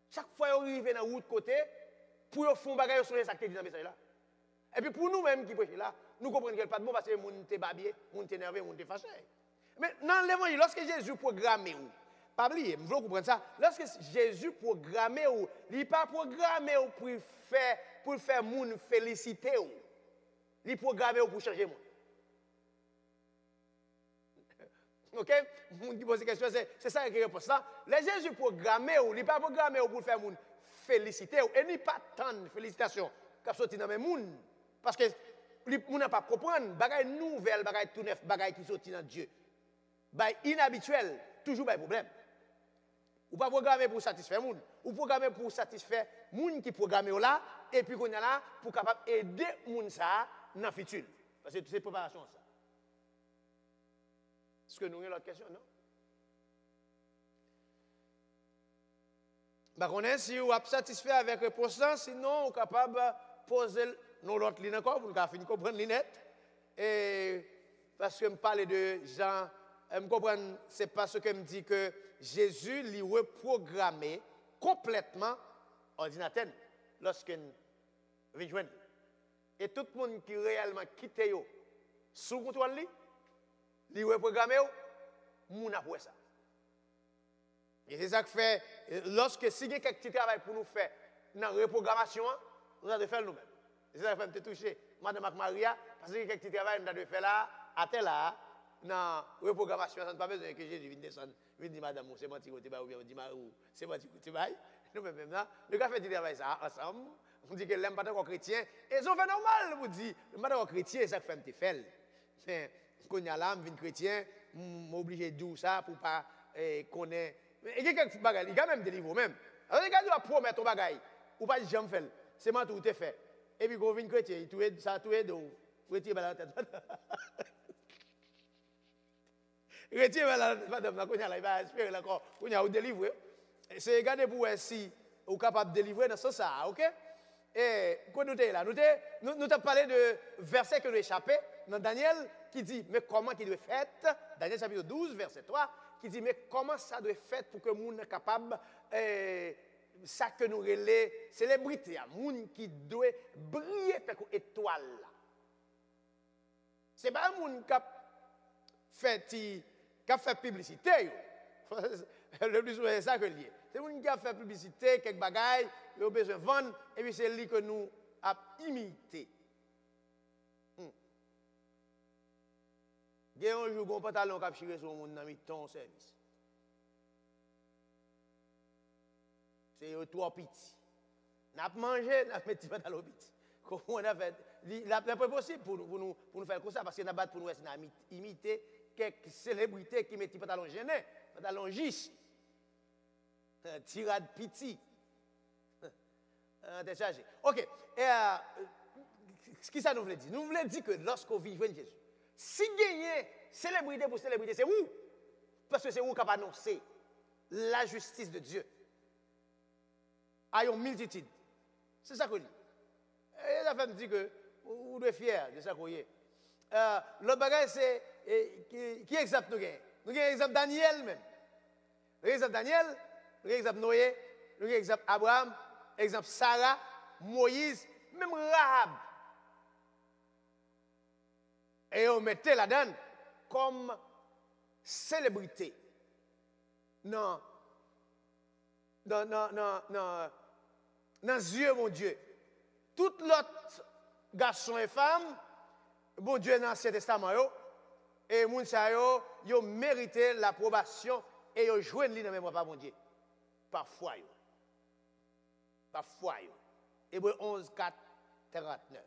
Chaque fois on arrive dans route côté pour faire bagay sur ça qui dit dans message là. Et puis pour nous-mêmes qui prêchons là, nous comprenons qu'il n'y a pas de bon parce que les gens sont babiés, les gens sont énervés, les gens sont fâchés. Mais dans l'évangile, lorsque Jésus programme, pas oublier, vous comprenez ça? Lorsque Jésus programme, il n'est pas programmé pour faire les gens féliciter. Il est programmé pour changer les gens. Ok? Vous qui pose la question, c'est ça qui répond ça. Les Jésus programme, il n'est pas programmé pour faire les gens féliciter. Et il n'y a pas tant de félicitations qui sont sorties dans les gens. Parce que nous n'a pas comprendre, bagay nouvelle, bagay tout neuf, bagay qui sorti dans Dieu. Bagay inhabituel, toujours un problème. Ou pas programmer pour satisfaire moun, ou programmer pour satisfaire moun qui programme là et puis qu'on est là pour capable aider moun ça dans le futur. Parce que c'est préparation ça. Est-ce que nous avons l'autre question, non? Bah on est si vous êtes satisfait avec réponse, sinon vous êtes capable de poser nous l'autre ligne encore, pour nous finir comprendre l'inette. Et parce que je parle de Jean, je comprends, c'est parce que je me dis que Jésus lui reprogrammé complètement ordinateur lorsqu'on vient joindre. Et tout le monde qui réellement quitte yo sous contrôle li reprogrammé moun a pour ça. Et c'est ça que fait lorsque si il y a quelques petits travail pour nous faire dans la reprogrammation, nous allons faire nous-mêmes. C'est ça que fait me toucher madame Maria parce que quelques petits travail nous allons faire là à tel là dans la reprogrammation, ça n'a pas besoin que Jésus vienne descendre, vienne dire madame c'est mon petit côté ou bien dit c'est mon petit côté nous même là, nous avons fait du travail ça ensemble. On dit que l'aime pas encore chrétien. Et ça fait normal, vous dit, pas encore chrétien, ça fait me faire. Mais quand il y a l'âme, vient chrétien, m'obligé de dire ça pour pas connaître. Il y a quelques bagages, il y a même des livres même. Alors il y a des promettre ton bagage, ou pas jamais faire. C'est moi tout est fait. Et puis quand vient chrétien, il tout ça tout est d'eau. Chrétien dans la tête. Chrétien dans la madame, quand il va espérer encore, quand il y a délivrer. C'est regarder pour si vous capable de délivrer dans ce sens, OK? Et quand nous sommes là, nous avons parlé de verset que nous échappé dans Daniel qui dit, mais comment il doit faire, Daniel chapitre 12, verset 3, qui dit, mais comment ça doit faire pour que le monde soit capable, ça que nous relais, célébrité, le monde qui doit briller avec l'étoile. Ce n'est pas un monde qui a fait publicité. Le plus souvent, c'est ça que lié. C'est un qui a fait publicité, quelques bagailles, il a besoin de vendre, et puis c'est lui que nous avons imité. Il y a un jour, un pantalon qui a tiré sur mon ami ton service. C'est trop petit. Nous avons mangé, nous avons mis des pantalons petits. Comment on a fait? C'est pas possible pour nous faire comme ça, parce que nous avons pour nous imiter quelques célébrités qui mettent des pantalons gênés, pantalons gis. Tirade petit. Déchargé. OK. Ce que ça nous veut dire? Nous voulons dire que lorsqu'on vit Jésus, si gagner célébrité pour célébrité, c'est où? Parce que c'est où qu'on va annoncer la justice de Dieu à une multitude. C'est ça qu'on dit. Et la femme dit que vous êtes fiers de ça qu'on est. L'autre bagage, c'est qui exemple nous gagnons? Nous gagnons l'exemple Daniel même. L'exemple Daniel, l'exemple Noé, l'exemple Abraham, l'exemple Sarah, Moïse, même Rahab. Et on mettait là-dedans comme célébrité. Non. Dans les yeux, mon Dieu. Tout l'autre garçon et femme, bon Dieu dans l'Ancien Testament, et moun sa yo mérité l'approbation et yo joué li dans mémoire par mon Dieu. Parfois yo. Parfois yo. Hébreux 11, 4, 39.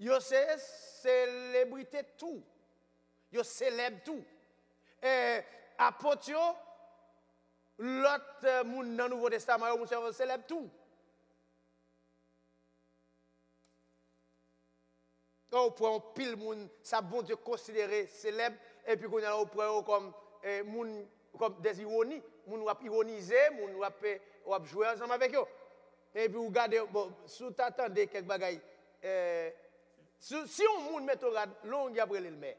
Yo célébrité tout. Yo célèbre tout. Et apôtre yo, l'autre moun dans le Nouveau Testament, yo célèbre tout. On prend pile moun, ça bon Dieu considéré célèbre, et puis qu'on a prend comme des ironies, moun va ironiser, moun va jouer ensemble avec eux. Et puis vous regardez, bon, si vous attendez quelques bagailles, si on moun met au rad, long y après le mer.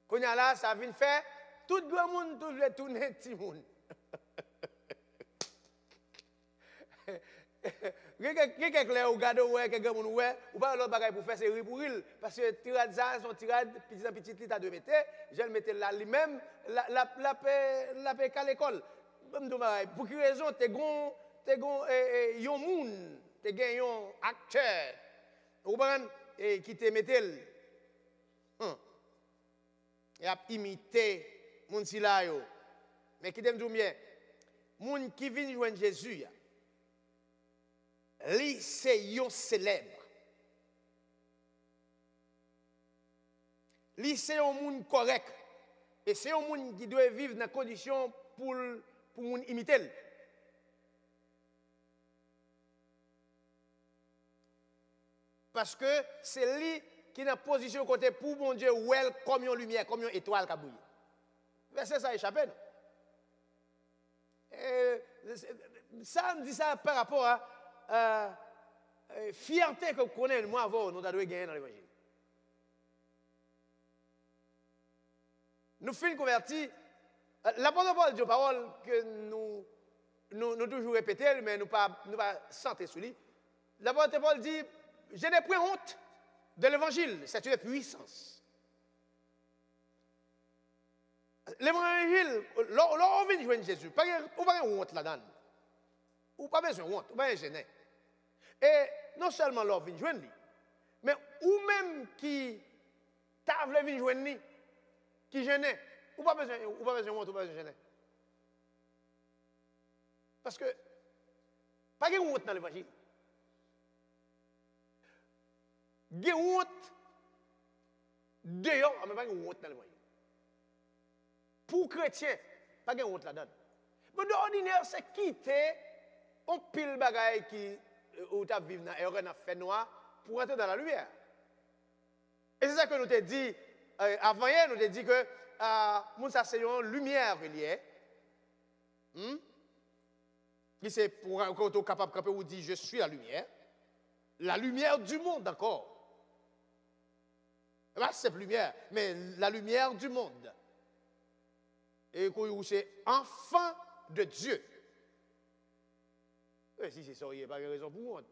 Qu'on a là, ça vient faire, tout grand monde, tout le tourner petit monde. Quelqu'un qui regarde quelqu'un qui ou pas l'autre bagaille pour faire c'est rire pour il parce que tirade ça son tirade petit petit à 2 mètres je le mettais là lui-même la paix à l'école pour quelle raison t'es gon yon moun t'es yon acteur ou pas qui te mettait et a imité moun si là yo mais qui t'aime bien moun qui vient joindre Jésus li c'est yon célèbre. Li c'est un monde correct. Et c'est un monde qui doit vivre dans des conditions pour moun imiter. Parce que c'est lui qui est dans position côté pour mon Dieu, well, comme une lumière, comme une étoile qui a bouillé. Verset ça échappé. Ça me dit ça par rapport à fierté que vous connaissez, moi, avant, nous devons gagner dans l'évangile. nous finissons convertis. L'apôtre Paul dit une parole que nous toujours répéter, mais nous pas sentir sur lui. L'apôtre Paul dit, je n'ai point honte de l'évangile, c'est une puissance. L'évangile, lorsqu'on vient joindre Jésus, pas honte là-dedans. Ou pas besoin de honte, ou pas gêné. Et non seulement l'on vient joindre lui, mais ou même qui t'a voulu joindre lui, qui gêné, ou pas besoin de honte, ou pas besoin de gêner. Parce que, pas de honte dans l'évangile. Il y a honte dehors, mais pas de honte dans l'évangile. Pour chrétiens, pas de honte là-dedans. Mais d'ordinaire, c'est quitter un pile bagaille qui ou tu vivre dans erreur dans fait noir pour entrer dans la lumière. Et c'est ça que nous t'ai dit avant hier, nous t'ai dit que nous ça c'est une lumière reliée. Qui c'est pour quand tu es capable de camper ou dire je suis la lumière du monde encore. Pas cette lumière, mais la lumière du monde. Et que c'est enfant de Dieu. Et si c'est ça, il n'y a pas de raison pour honte.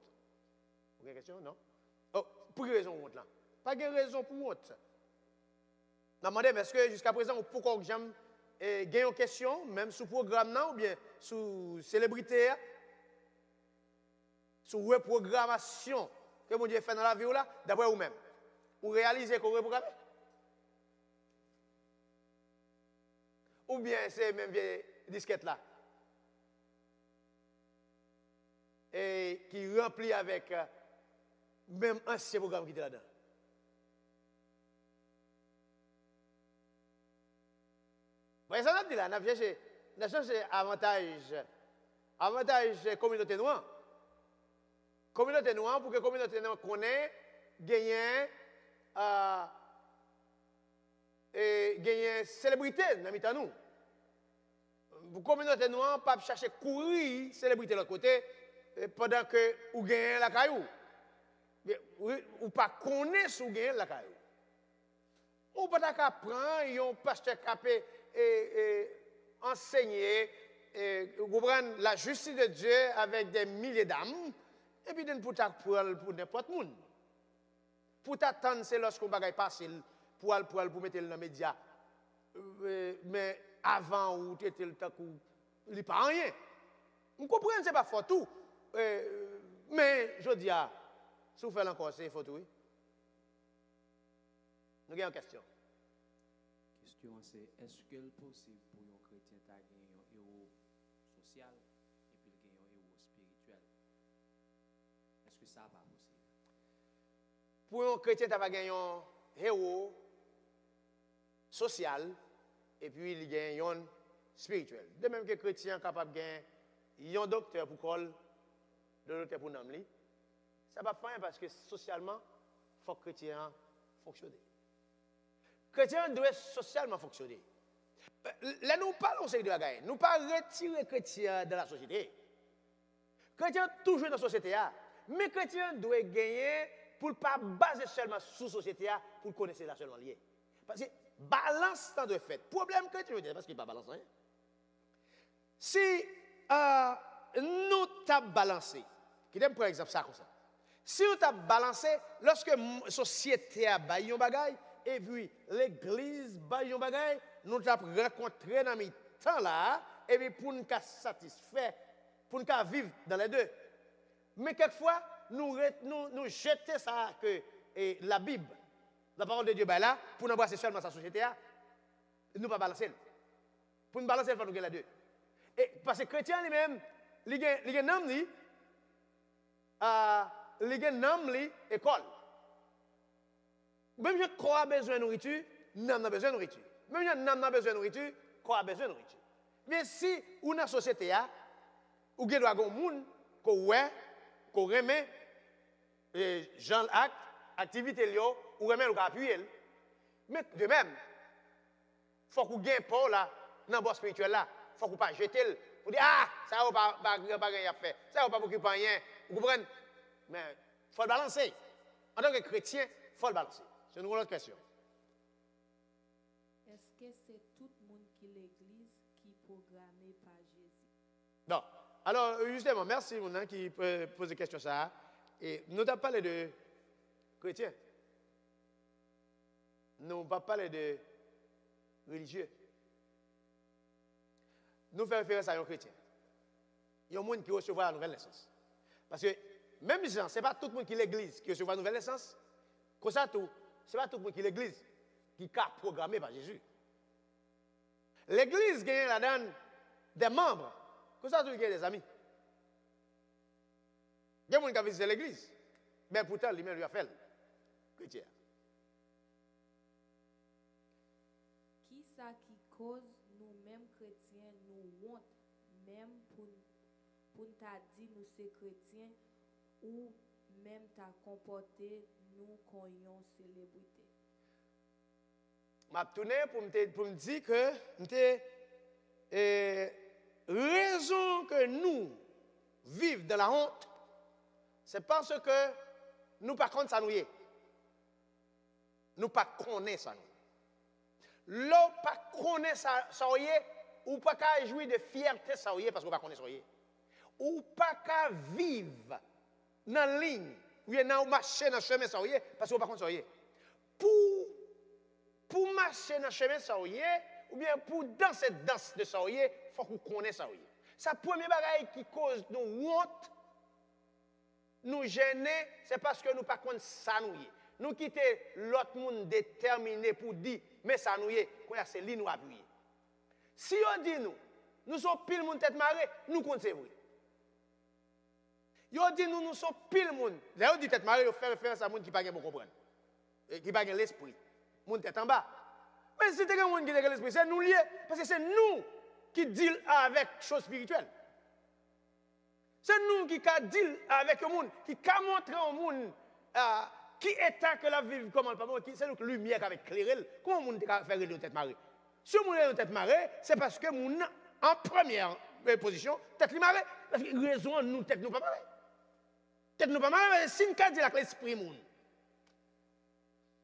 Vous avez une question? Non? Oh, pour quelle raison honte là? Pas de raison pour honte. Je me demande, est-ce que jusqu'à présent, pourquoi j'aime gagner une question, même sous programme ou bien sous célébrité, sous reprogrammation que mon Dieu fait dans la vie là, d'après vous-même? Ou réaliser qu'on reprogramme? Ou bien c'est même vieille disquette là? Et qui remplit avec même ancien programme qui était là-dedans. Vous ça dit là, on a cherché avantage communauté noire. Communauté noire, pour que la communauté noire connaisse, gagne célébrité dans le nous. Pour la communauté noire, pas chercher courir célébrité de l'autre côté pendant que vous gagnez la caillou. Ou pas connaître ou gagnez la caillou. Ou pas prendre un pasteur capé et enseigner comprendre la justice de Dieu avec des milliers d'âmes et puis pour n'importe qui. Pour t'attendre, c'est lorsqu'on bagaille facile pour mettre dans les médias. Mais avant, ou tu étais le temps il n'y a pas rien. Vous comprenez, ce n'est pas fort tout. Mais je dis, si vous faites encore, c'est faux tout. Oui? Nous avons une question. La question c'est, est-ce que c'est possible pour un chrétien de gagner un héros social et puis gagner un héros spirituel? Est-ce que ça n'est pas possible? Pour un chrétien, tu vas gagner un héros social et puis il gagne un spirituel. De même que les chrétiens sont capables de gagner un docteur pour col, un docteur pour nommer. Ça ne va pas faire parce que socialement, il faut que les chrétiens fonctionnent. Les chrétiens doivent socialement fonctionner. Là, nous parlons de la guerre. Nous ne pas retirer les chrétiens de la société. Les chrétiens toujours dans la société. Mais les chrétiens doivent gagner pour ne pas baser seulement sur la société, pour connaître la seulement liée. Parce que balance tant de fait. Problème que tu veux dire, parce qu'il n'y a pas balance. Hein? Si nous t'avons balancé, qui donne par exemple ça comme ça. Si nous t'avons balancé, lorsque la société a baillé un bagage, et puis l'église baillé un bagage, nous t'avons rencontré dans mes temps là, et puis pour nous satisfaire, pour nous vivre dans les deux. Mais quelquefois, nous jetons ça que la Bible, la parole de Dieu, ben là, pour nous embrasser seulement sa société, nous ne pas balancer. Pour nous balancer, il faut nous gagner les deux. Et parce que les chrétiens lui-même, ils ont école. Même si le corps a besoin de nourriture, l'âme a besoin de nourriture. Même si l'âme a besoin de nourriture, le corps a besoin de nourriture. Mais si on a une société, où il y a des gens qui remet Jean acte, activité, ou remet ou appuyer. Mais de même, il faut qu'on gagne pas là, dans le bord spirituel là. Il faut qu'on ne pas jeter. Vous dites, ça n'a pas rien à faire. Ça n'a pas beaucoup de rien. Vous comprenez? Mais il faut le balancer. En tant que chrétien, il faut le balancer. C'est une autre question. Est-ce que c'est Alors, justement, merci, mon qui pose des questions ça. Et nous avons parlé de chrétiens. Nous n'avons pas parlé de religieux. Nous faisons référence à un chrétien. Il y a un monde qui recevra la nouvelle naissance. Parce que, même si ce n'est pas tout le monde qui est l'église qui recevra la nouvelle naissance, comme ça, ce n'est pas tout le monde qui est l'église qui est programmé par Jésus. L'église gagne là-dedans des membres. Comme ça, tout le monde a des amis. Il y a des gens qui ont visité l'église. Mais pourtant, lui-même lui a fait chrétien. Qui ça qui cause nous-mêmes chrétiens nous honte même pour t'a dit nous c'est chrétiens ou même t'a comporté nous qu'on yon célébrité. Je vais tourner pour me dire que raison que nous vivons dans la honte, c'est parce que nous ne connaissons pas ça. Nous ne connaissons pas ça. L'on ne connaît pas ça, ou pas qu'à jouir de fierté ça parce qu'on ne connaît pas ça. Ou pas qu'à vivre dans la ligne, ou dans marcher dans le chemin ça parce qu'on ne connaît pas ça. Pour marcher dans le chemin ça ou bien pour danser cette danse de ça, il faut qu'on connaisse ça. C'est la première bagaille qui cause nous honte, nous gêner, c'est parce que nous ne connaissons pas ça. Nous quittons l'autre monde déterminé pour dire, mais ça nous est, c'est lui nous appuyer. Si on dit nous sommes pile monde tête marée, nous comptons c'est vrai. Yo dit nous sommes pile monde. Là on dit tête marée, on fait référence à monde qui pas bien comprendre. Qui pas l'esprit. Monde tête en bas. Mais si tu as un monde qui a l'esprit, c'est nous liés parce que c'est nous qui deal avec choses spirituelles. C'est nous qui deal avec le monde, qui montre au monde qui état que la vie comment pas bon, c'est nous lumière avec éclairer. Comment monde peut faire une tête marée? Si on a une tête marée, c'est parce que mon en première position, tête marée parce que raison nous tête nous pas marée. Tête nous pas marée, si nous dit avec l'esprit monde.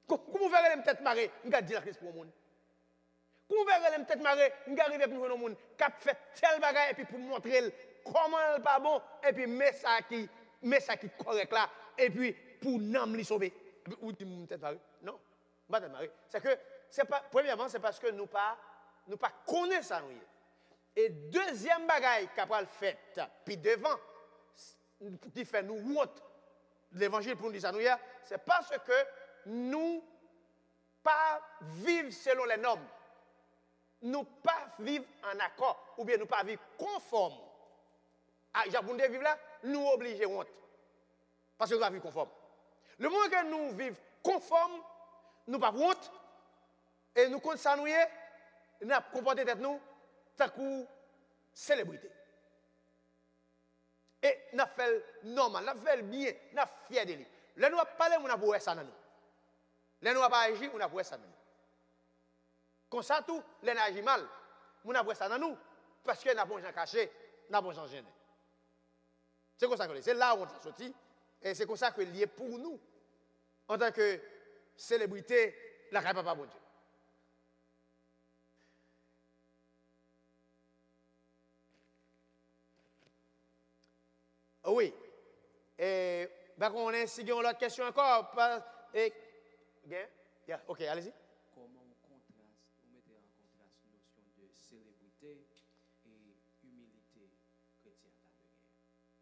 Comment vous verrez les tête marée, nous dit avec l'esprit monde. Comment vous verrez les tête marée, nous arriver pour nous monde qui fait tel bagage et puis pour montrer comment elle pas bon et puis met ça qui correct là et puis pour nous les sauver. Ou dit tête marée? Non, pas tête marée. C'est pas premièrement c'est parce que nous pas connaissons ça nous. Et deuxième bagaille qu'a fait puis devant qui fait nous honte l'évangile pour nous dire ça nous c'est parce que nous pas vivre selon les normes. Nous pas vivre en accord ou bien nous pas vivre conforme. Ah, pour nous vivre là, nous obligés honte. Parce que nous pas vivre conforme. Le moment que nous vivons conforme, nous pas honte et nous comptons ça nous comporter tête nous tant que célébrité. Et nous fait normal, nous fait bien, nous fier de lui. Là nous parler on a pour ça dans nous. Là nous pas agir, on a pour ça dans nous. Comme ça tout, les agit mal. On a pour ça dans nous parce que nous avons gens caché, nous avons gens gênés. C'est comme ça que c'est là où on est sorti et c'est comme ça que lié pour nous en tant que célébrité la caille papa bon Dieu. Oui. Et on a si on a l'autre question encore et bien, OK, allez-y. Comment on contraste, vous mettez en contraste notion de célébrité et humilité chrétienne là dedans.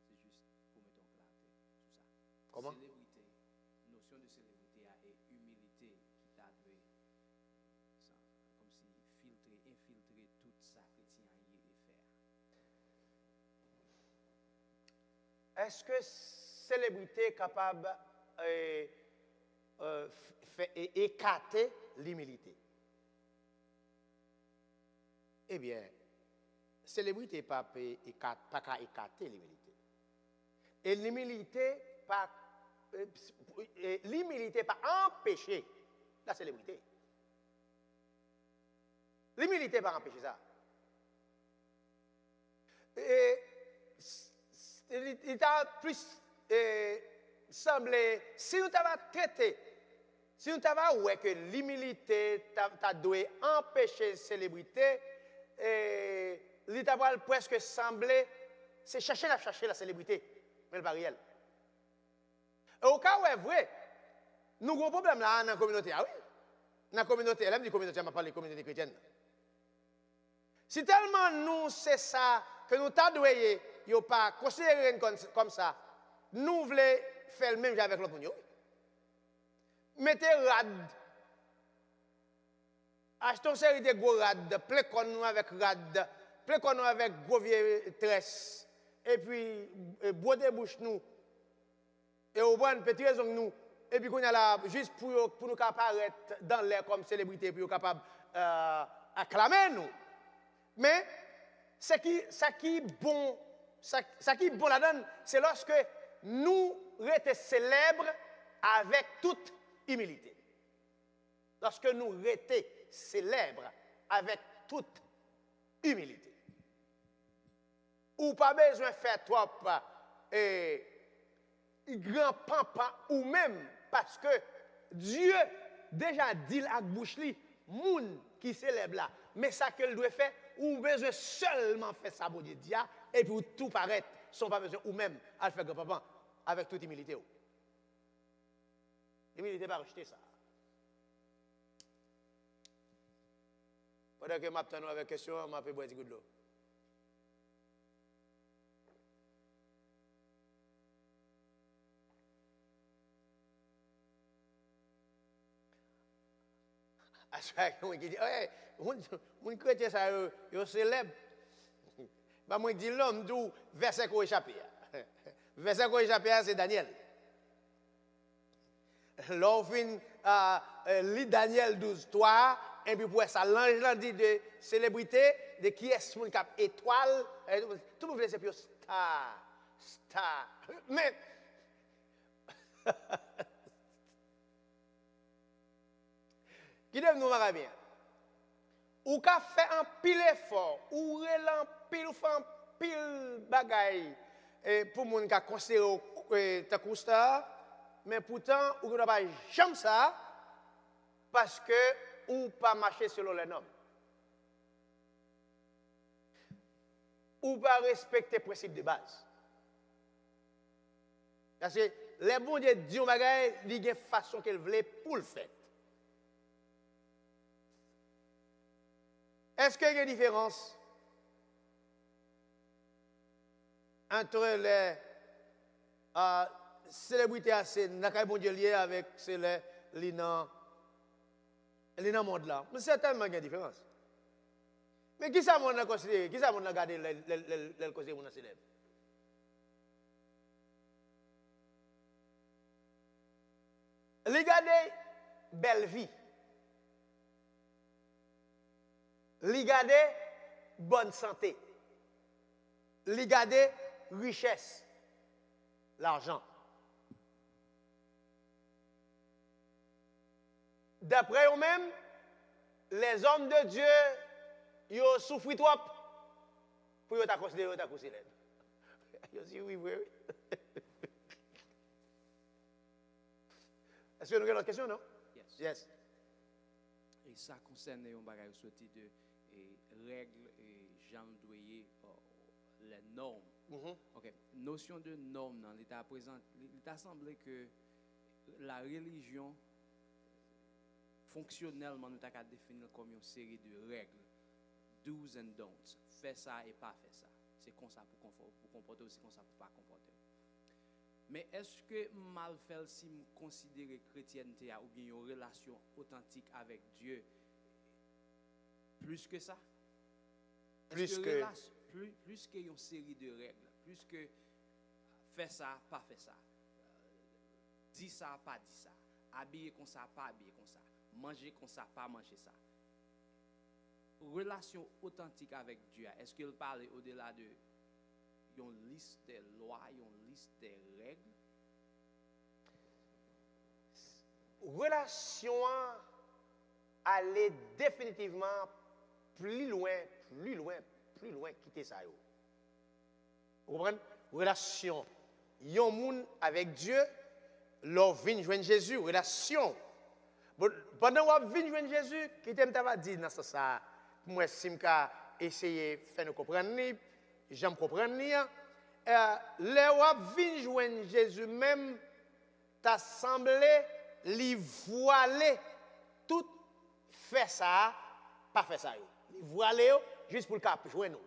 C'est juste pour mettre en clarté sur ça. Comment? Célébrité, notion de célébrité et humilité qui t'a dû comme si infiltrer toute ça chrétien y et faire. Est-ce que célébrité est capable d'écarter l'humilité? Eh bien, célébrité n'est pas qu'à écarter l'humilité. Et l'humilité pas empêcher la célébrité. L'humilité pas empêcher ça. Et il t'a plus semblé, si nous t'avons traité, si nous t'avons ouais que l'humilité t'a dû empêcher la célébrité, il t'a presque semblé c'est chercher la célébrité, mais le pas réel. Et au cas où c'est vrai, nous avons un problème là dans la communauté. Ah oui? Dans la communauté, elle aime dire communauté, je parle de communauté chrétienne. Si tellement nous, c'est ça, que nous t'adouillons, nous pas considéré comme ça, nous voulons faire le même avec l'autre monde. Mettez rad. Achetons une série de gros rad, plein nous avec rad, plein nous avec gros vieux tresse, et puis broder bouche nous, et au bon petit raison nous, et puis qu'on a là, juste pour nous apparaître dans l'air comme célébrité, pour nous capable acclamer nous. Mais ça qui est bon là-dedans, c'est lorsque nous restons célèbres avec toute humilité. Lorsque nous restons célèbres avec toute humilité. Ou pas besoin de faire trop grand pampan ou même parce que Dieu déjà dit à bouche li, moun qui célèbre là, mais ça qu'elle doit faire, ou besoin seulement faire ça pour Dieu et puis tout paraître, sans pas besoin ou même à le faire grand papa avec toute humilité. L'humilité pas rejeter ça. Pendant que je m'attends avec question, je vais boire du coup de l'eau. À chaque fois qu'il dit, mon chrétien, ça, il célèbre. Moi, je dis l'homme d'où verset qu'on échappé. Verset qu'on échappé, c'est Daniel. L'homme lit Daniel 12, 3, et puis pour ça, l'ange dit de célébrité, de qui est mon cap étoile, tout le monde c'est plus star. Mais, qui devient nous marrer bien? Ou qu'a fait un pile effort, ou relan pile ou fait un pile bagaille pour moun ka considérer ta cousta, mais pourtant ou n'a pas jamais ça parce que ou pas marcher selon les normes. Ou pas respecter les principes de base. Parce que les bons dieux disent bagaille, il y a une façon qu'elle voulait pour le faire. Est-ce qu'il y a une différence entre les célébrités assez n'a bon Dieu lié avec les dans le monde là? Mais certainement il y a une différence. Mais qui ça mon a considéré? Qui ça mon a regardé le côté mon célèbre? Regardez belle vie. Regardez bonne santé. Regardez richesse. L'argent. D'après eux-mêmes, les hommes de Dieu, ils ont souffert trop pour qu'ils considéré ta considéré. Ils disent oui, oui, oui. Est-ce que nous avons une question, non? Yes. Et ça concerne un bagage sorti de règles et gens doyer les normes. OK. Notion de normes dans l'état présent, l'état semblait que la religion fonctionnellement nous t'a définir comme une série de règles, do's and don'ts. Fais ça et pas faire ça. C'est comme ça pour comporter aussi comme ça pour pas comporter. Mais est-ce que mal fait si me considérer chrétienté ou bien une relation authentique avec Dieu plus que ça? Plus qu'une série de règles, plus que faire ça, pas faire ça, dis ça, pas dis ça, habiller comme ça, pas habiller comme ça, manger comme ça, pas manger ça. Relation authentique avec Dieu, est-ce qu'il parle au-delà de une liste de lois, une liste de règles? Relation aller définitivement plus loin, quitter ça. Vous comprenez? Relation. Yon moun avec Dieu, l'on vient joindre Jésus, relation. Pendant qu'on vient joindre Jésus, qui t'aime t'ava dit dans ça, moi si m'ka essayer faire nous comprendre, j'aime comprendre, les wap vin joindre Jésus même, t'a semblé li voiler tout fait ça, pas fait ça. Li voiler juste pour le cap joindre nous.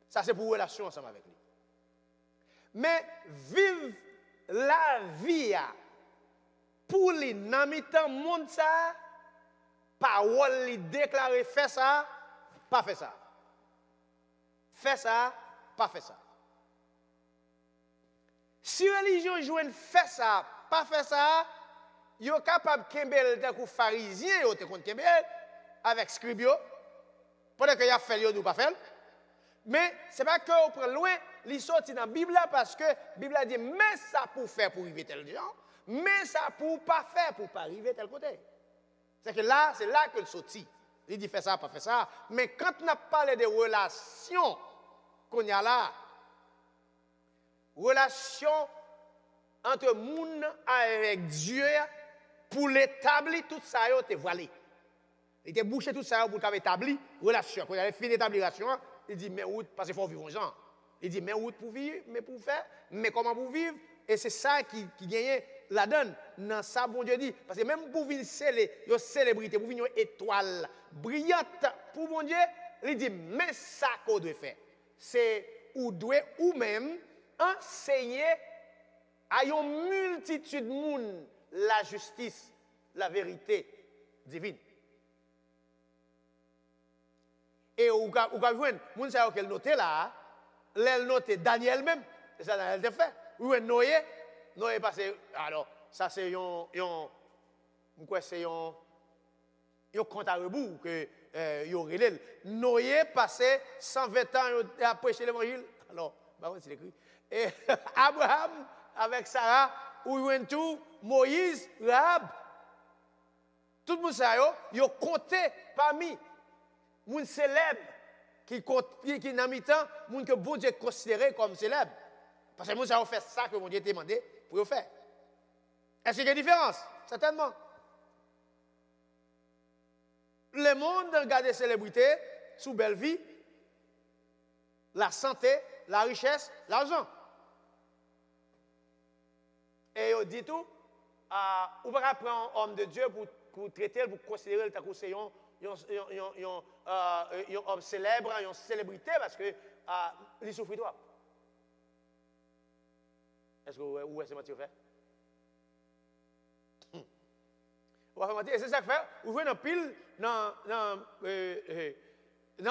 Ça c'est pour relation ensemble avec lui. Mais vivre la vie pour les dans mi-temps monde ça, parole li déclarer fait ça, pas fait ça. Fait ça, pas fait ça. Si religion joue fait ça, pas fait ça, yo capable kembel de pharisien yo te kon kembel avec scribe yo. Pendant que y a fait yo ou pas fait. Mais c'est pas que on prend loin, li sorti dans Bible parce que Bible a dit mais ça pour faire pour arriver tel gens, mais ça pour pas faire pour pas arriver tel côté. C'est que là, c'est là que le sorti. Il dit fait ça, pas fait ça. Mais quand on a parlé de relations qu'on y a là, relation entre monde avec Dieu, pour l'établir tout ça, il était voilé. Il était bouché tout ça pour établir relation. Quand il avait fini d'établir relation, il dit mais où parce qu'il faut vivre gens. Il dit mais où pour vivre, mais pour faire, mais comment pour vivre. Et c'est ça qui gagne la donne dans ça bon Dieu dit parce que même pour venir célébrité, pour venir une étoile brillante pour bon Dieu, il dit mais ça qu'on doit faire. C'est ou doit ou même enseigner à une multitude de monde la justice, la vérité divine. Et ou ka joindre moun sa yo qu'elle noté là, l'elle noté Daniel même, c'est ça Daniel te fait. Ou Noé passé alors ça c'est quoi c'est un compte à rebours que yo relève. Noé passé 120 ans à prêcher l'évangile. Alors bah c'est écrit. Et Abraham avec Sarah ou tout Moïse, Rahab. Tout le monde ça yo compté parmi moun célèbre qui dans mi-temps moun que bon Dieu considéré comme célèbre. Parce que moun ça fait ça que mon Dieu t'a demandé pour le faire. Est-ce qu'il y a une différence? Certainement. Le monde regarde les célébrités sous belle vie, la santé, la richesse, l'argent. Et on dit tout, on ne peut pas prendre un homme de Dieu pour traiter, pour considérer le takou c'est un homme célèbre, une célébrité parce que il souffre toi. Est-ce que vous est-ce que tu fais? Et c'est ça que fait. Vous voyez un pile dans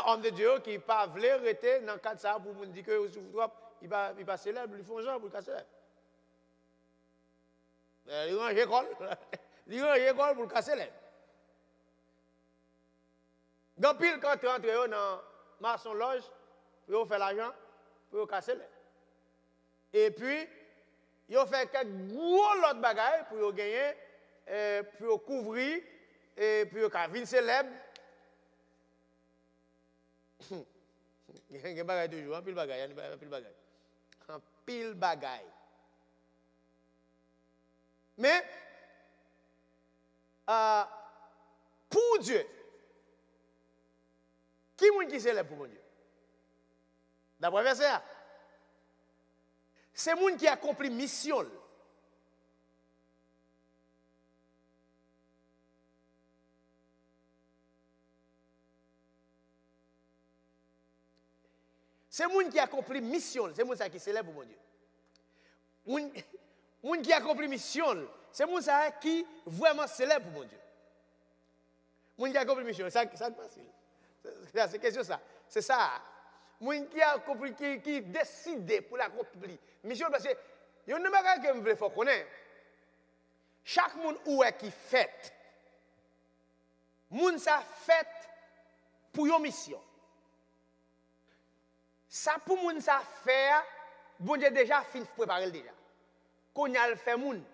homme de Dieu qui pas voulu arrêter dans le cadre de ça pour dire que vous souffrez trop, il va célèbre, il font genre pour le célèbre. Il range l'école. Il range l'école pour le célèbre. Dans pile quand tu rentres dans maçon loge, pour faire l'argent, pour casser les. Et puis, ils fait quelques gros autres bagages pour gagner, pour couvrir, et pour venir célèbre. Il y a des bagages toujours, un pile bagages, un pile bagages. Un pile bagages. Mais, pour Dieu, qui est-ce qui célèbre pour mon Dieu? D'après verset, c'est le monde qui accomplit mission. C'est le monde qui accomplit mission. C'est le monde qui célèbre pour mon Dieu. Le monde qui accomplit mission, c'est le monde qui vraiment célèbre pour mon Dieu. Le monde qui accomplit mission, ça c'est facile. C'est question ça. C'est ça. Moun qui a compris qui décide pour l'accomplir. Mission parce que il y a une chose que je veux faire connaître. Chaque monde où est qui fait. Moun ça fait pour une mission. Ça pour moun ça faire, bon Dieu déjà fin préparer le déjà. Qu'on y a le fait moun,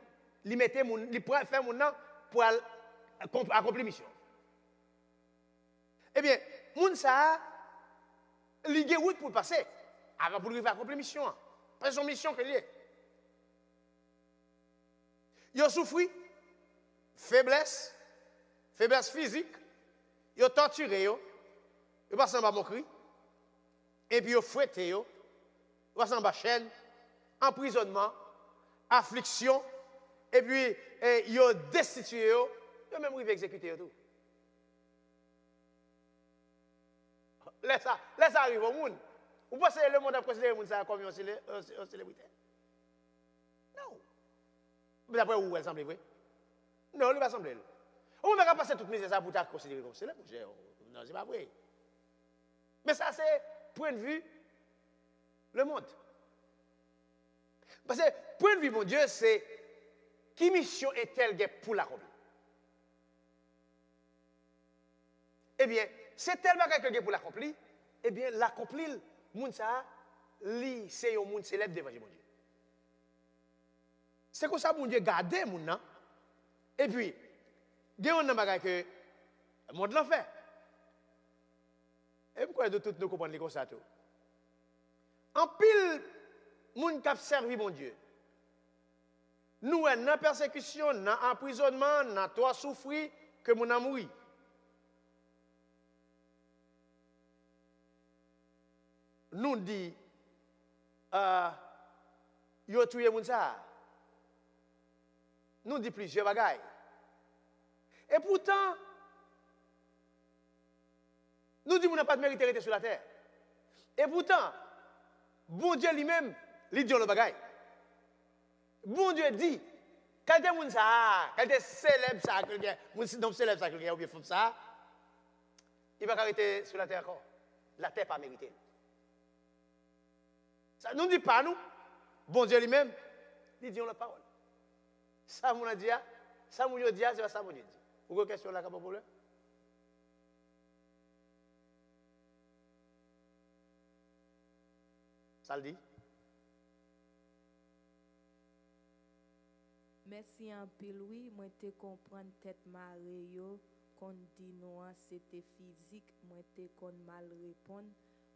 li mette moun, li prend faire moun pour accomplir mission. Eh bien, moun ça li gen route pour passer avant pour arriver à accomplir mission. Parce que son mission que lié. Yo souffri faiblesse physique, yo torturé yo passé en bas mon cri. et puis ils fouetté, ils en bas chaîne, emprisonnement, affliction, et puis ils ont destitué, ils ont même arrivé à exécuter tout. Laisse ça arrive au monde. Vous pensez que le monde a considéré le monde comme une célébrité? Non. Mais d'après où elle semble vrai? Non, il ne va pas sembler. On va pas passer toute misère pour ta considérer comme célèbre. Non, c'est pas vrai. Mais ça, c'est point de vue le monde. Parce que point de vue, mon Dieu, c'est qui mission est-elle pour l'accomplir? Eh bien, c'est tellement quelqu'un pour l'accomplir, eh bien, l'accomplir, moun ça, c'est un monde célèbre devant mon Dieu. C'est comme ça, mon Dieu, garder moun nan. Et puis, il y a un bagage que le monde l'a fait. Et pourquoi de tout nous comprendre comme ça tout? En pile, moun qui a servi mon Dieu. Nous, dans la persécution, dans l'emprisonnement, dans toi souffrir, que mon a mouru. Nous dit, yo tué moun ça. Nous dit plusieurs bagailles. Et pourtant, nous dit qu'on n'a pas de mérite d'être sur la terre. Et pourtant, bon Dieu lui-même, il dit le bagaille. Bon Dieu dit, quand il y a ça, quand il est célèbre ça, quand célèbre ça, ou bien femme ça, il va arrêter sur la terre encore. La terre pas mérité. Ça nous dit pas nous. Bon Dieu lui-même, il dit la parole. Ça mon a dit, ça mon dit, c'est ça mon dit. Vous avez une question là, comme vous voulez? Ça le dit? Merci en pile, oui, moi te comprendre tête marée yo, qu'on dit non, c'était physique, moi te kon mal répondre,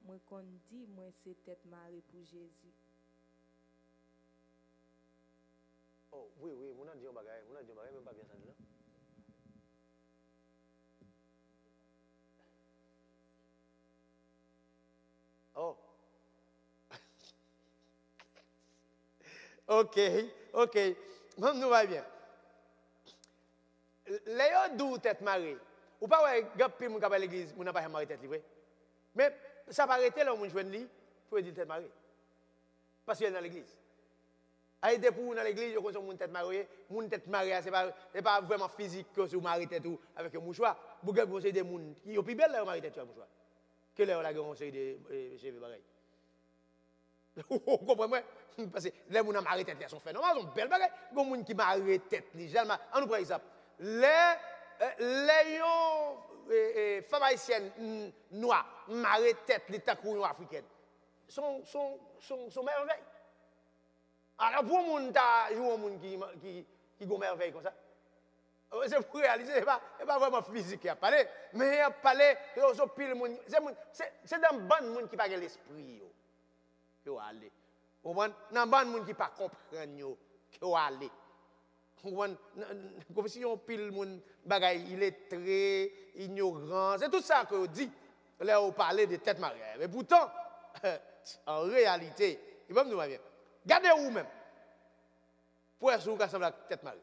moi qu'on dit, moi c'est tête marée pour Jésus. Oh, oui, mon a dit un bagage, même pas bien ça là. Oh. OK. Même nous va bien. Les d'où tête marée. Ou pas ouais, gap pi moun ka l'église, moun n'a pas marée tête livrée. Mais ça va arrêter là moun joine li, faut dire tête marée. Parce qu'il est dans l'église. Aïe pour dans l'église, yo konson moun tête marée, c'est pas vraiment physique que vous marée tête ou avec un mouchoir. Vous gars conseil des moun qui yo pi belle là marée tête un mouchoir. Que là la conseil de cheveux pareil. Vous comprenez? Parce que les gens qui marient tête sont phénomènes, ils sont belles bagages. Les gens qui marient tête, on nous prend exemple. Les femmes haïtiennes noires marient tête, les tacouillons africaines, sont merveilleux. Alors pour les gens qui jouent qui ont merveille comme ça, c'est pour réaliser, ce n'est pas vraiment physique qui a parlé, mais il a parlé, c'est dans le bon monde qui n'a pas l'esprit. Yo aller. Ou nan ban moun qui pas comprendre yo, yo aller. Ou comme si on pile moun bagay illettré, ignorant, c'est tout ça que dit là on parler de tête marée. Mais pourtant en réalité, il va nous bien. Gardez vous même. Pour être sûr que ça la tête marée.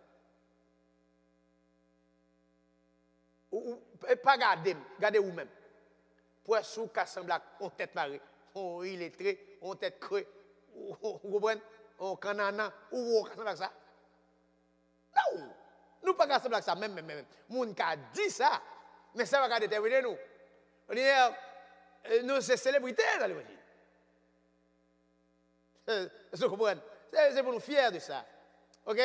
Ou pas gardez vous même. Pour être sûr que ça la tête marée. On illettré, on tête creux, vous comprenez? On canana, ou on casse avec ça. Non, nous pas casse avec ça, même. Moun ka dit ça, mais ça va déterminer nous. On dit, nous c'est célébrité dans l'évangile. Vous comprenez? C'est pour nous fiers de ça. Ok?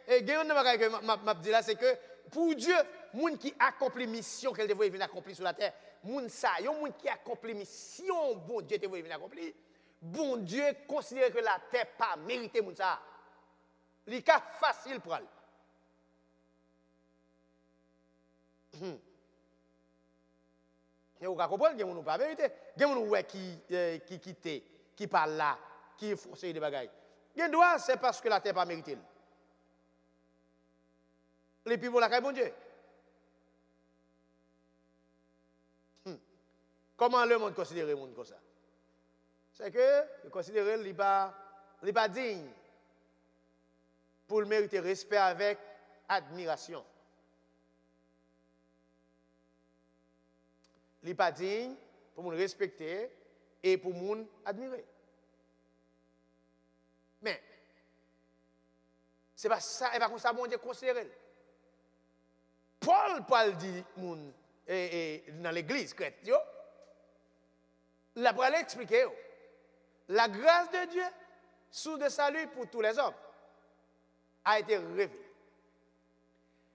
Et il y a une chose que m'a dit là, c'est que pour Dieu, moun qui accomplit mission qu'elle devrait venir accomplir sur la terre, moun ça, yon moun qui accomplit mission, bon Dieu devrait venir accomplir. Bon Dieu considère que la terre pas mérité moun ça. Li ka facile pour elle. Et vous comprenez que moun pas mérité. Gen moun ouais qui quitte, qui parle là, qui font ces bagages. Gen droit c'est parce que la terre pas mérité. Les pivot la caille bon Dieu. Comment le monde considère le monde comme ça? c'est que il considère qu'il n'est pas digne pour le mériter respect avec admiration. Il n'est pas digne pour nous respecter et pour nous admirer. Mais, c'est pas ça, et pas comme ça, mon Dieu considère. Paul dit dans l'église chrétienne, il a pour expliquer la grâce de Dieu sous de salut pour tous les hommes a été révélée.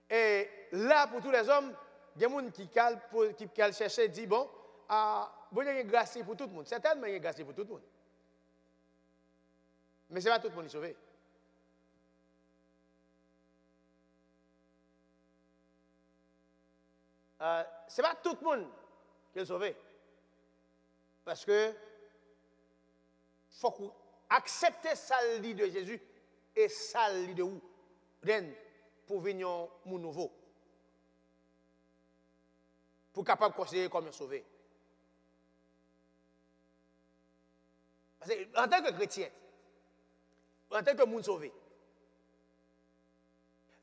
Et là, pour tous les hommes, il y a des gens qui cherchent, dit bon, il y a une grâce pour tout le monde. Certainement, il y a une grâce pour tout le monde. Mais ce n'est pas tout le monde qui est sauvé. Ce n'est pas tout le monde qui est sauvé. Parce que il faut accepter ça de Jésus et ça de où pour venir mon nouveau. Pour capable de considérer comme un sauvé. Parce que, en tant que chrétien, en tant que monde sauvé,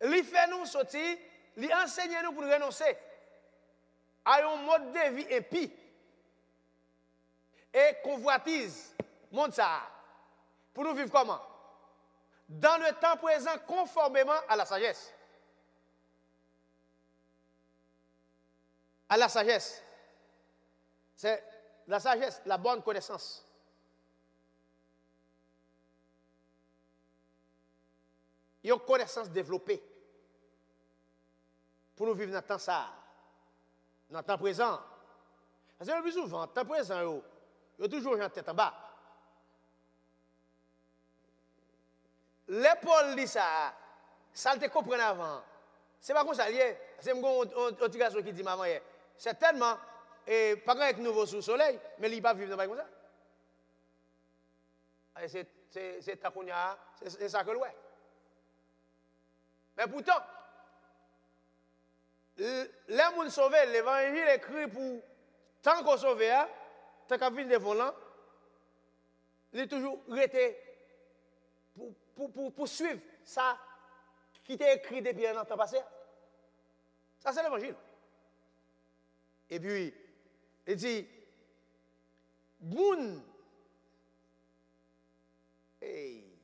il fait nous sortir, il enseigne nous pour nous renoncer à un mode de vie impie et convoitise, monde ça, pour nous vivre comment? Dans le temps présent, conformément à la sagesse. À la sagesse. C'est la sagesse, la bonne connaissance. Il y a une connaissance développée pour nous vivre dans le temps ça, dans le temps présent. Parce que le plus souvent, dans le temps présent, il y a toujours une tête en bas. L'épaule dit ça, ça te comprend avant. C'est pas comme ça, c'est un petit garçon qui dit maman, certainement, et pas avec nouveau sous le soleil, mais il ne va pas vivre dans comme ça. C'est Takounia, c'est ça que l'ouest. Mais pourtant, les gens sauvés, l'évangile écrit pour tant qu'on sauve, tant qu'on vit devant là, il est toujours resté pour suivre ça qui était écrit depuis un temps passé. Ça, c'est l'évangile. Et puis, il dit, Boun, hey,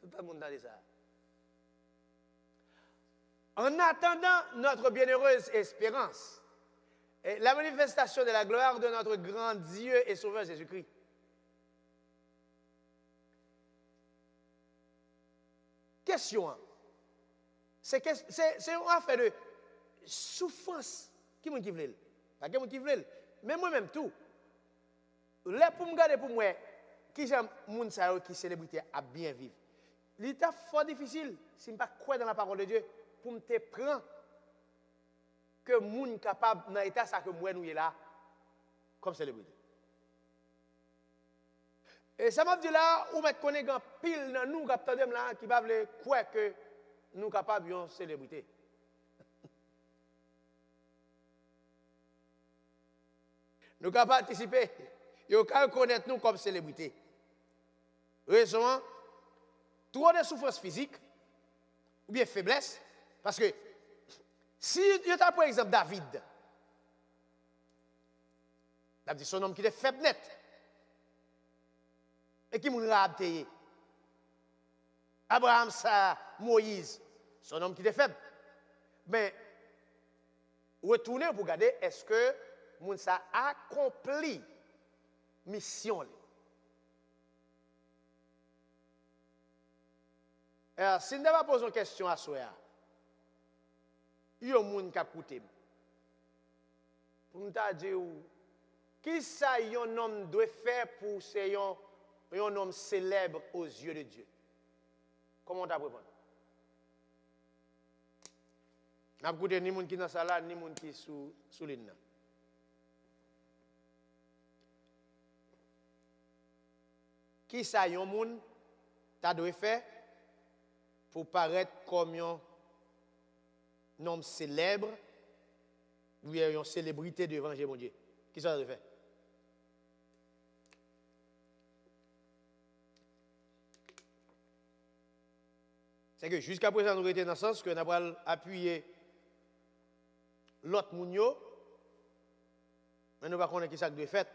tout le monde a dit ça. En attendant notre bienheureuse espérance, et la manifestation de la gloire de notre grand Dieu et Sauveur Jésus-Christ. Question. C'est une affaire de souffrance. Qui est-ce qui veut? Pas qui qui veut. Mais moi-même tout. Là pour me garder pour moi, qui j'aime moun sa qui célébrité à bien vivre. L'état fort difficile si je ne pas croire dans la parole de Dieu pour me te prendre que moun capable dans l'état ça que moi nous est là comme célébrité. Et ça m'a dit là où mettre connaît grand pile dans nous captandem là qui va vouloir croire que nous capables de célébrité. Nous capables participer, ils capables connaître nous comme célébrité. Raison, trop de souffrance physique ou bien faiblesse, parce que si tu as par exemple David son homme qui est faible net, et qui m'a adapté. Abraham, ça, Moïse, son homme qui est faible. Mais, retournez pour regarder, est-ce que Mounsa a accompli mission? Alors, si nous devons poser une question à soi, il y a un monde qui a écouté. Pour nous dire, qui ça un homme doit faire pour ser un homme célèbre aux yeux de Dieu? Comment on t'a répondu? N'a pas écouté ni monde qui est dans la salle, ni monde qui est sous l'île. Qui ça un monde t'a doit faire pour paraître comme un homme célèbre ou une célébrité devant Dieu? Qui ça doit faire? C'est que jusqu'à présent, nous étions dans le sens que nous avons appuyé l'autre mounio, mais nous ne connaissons pas qui ça de fait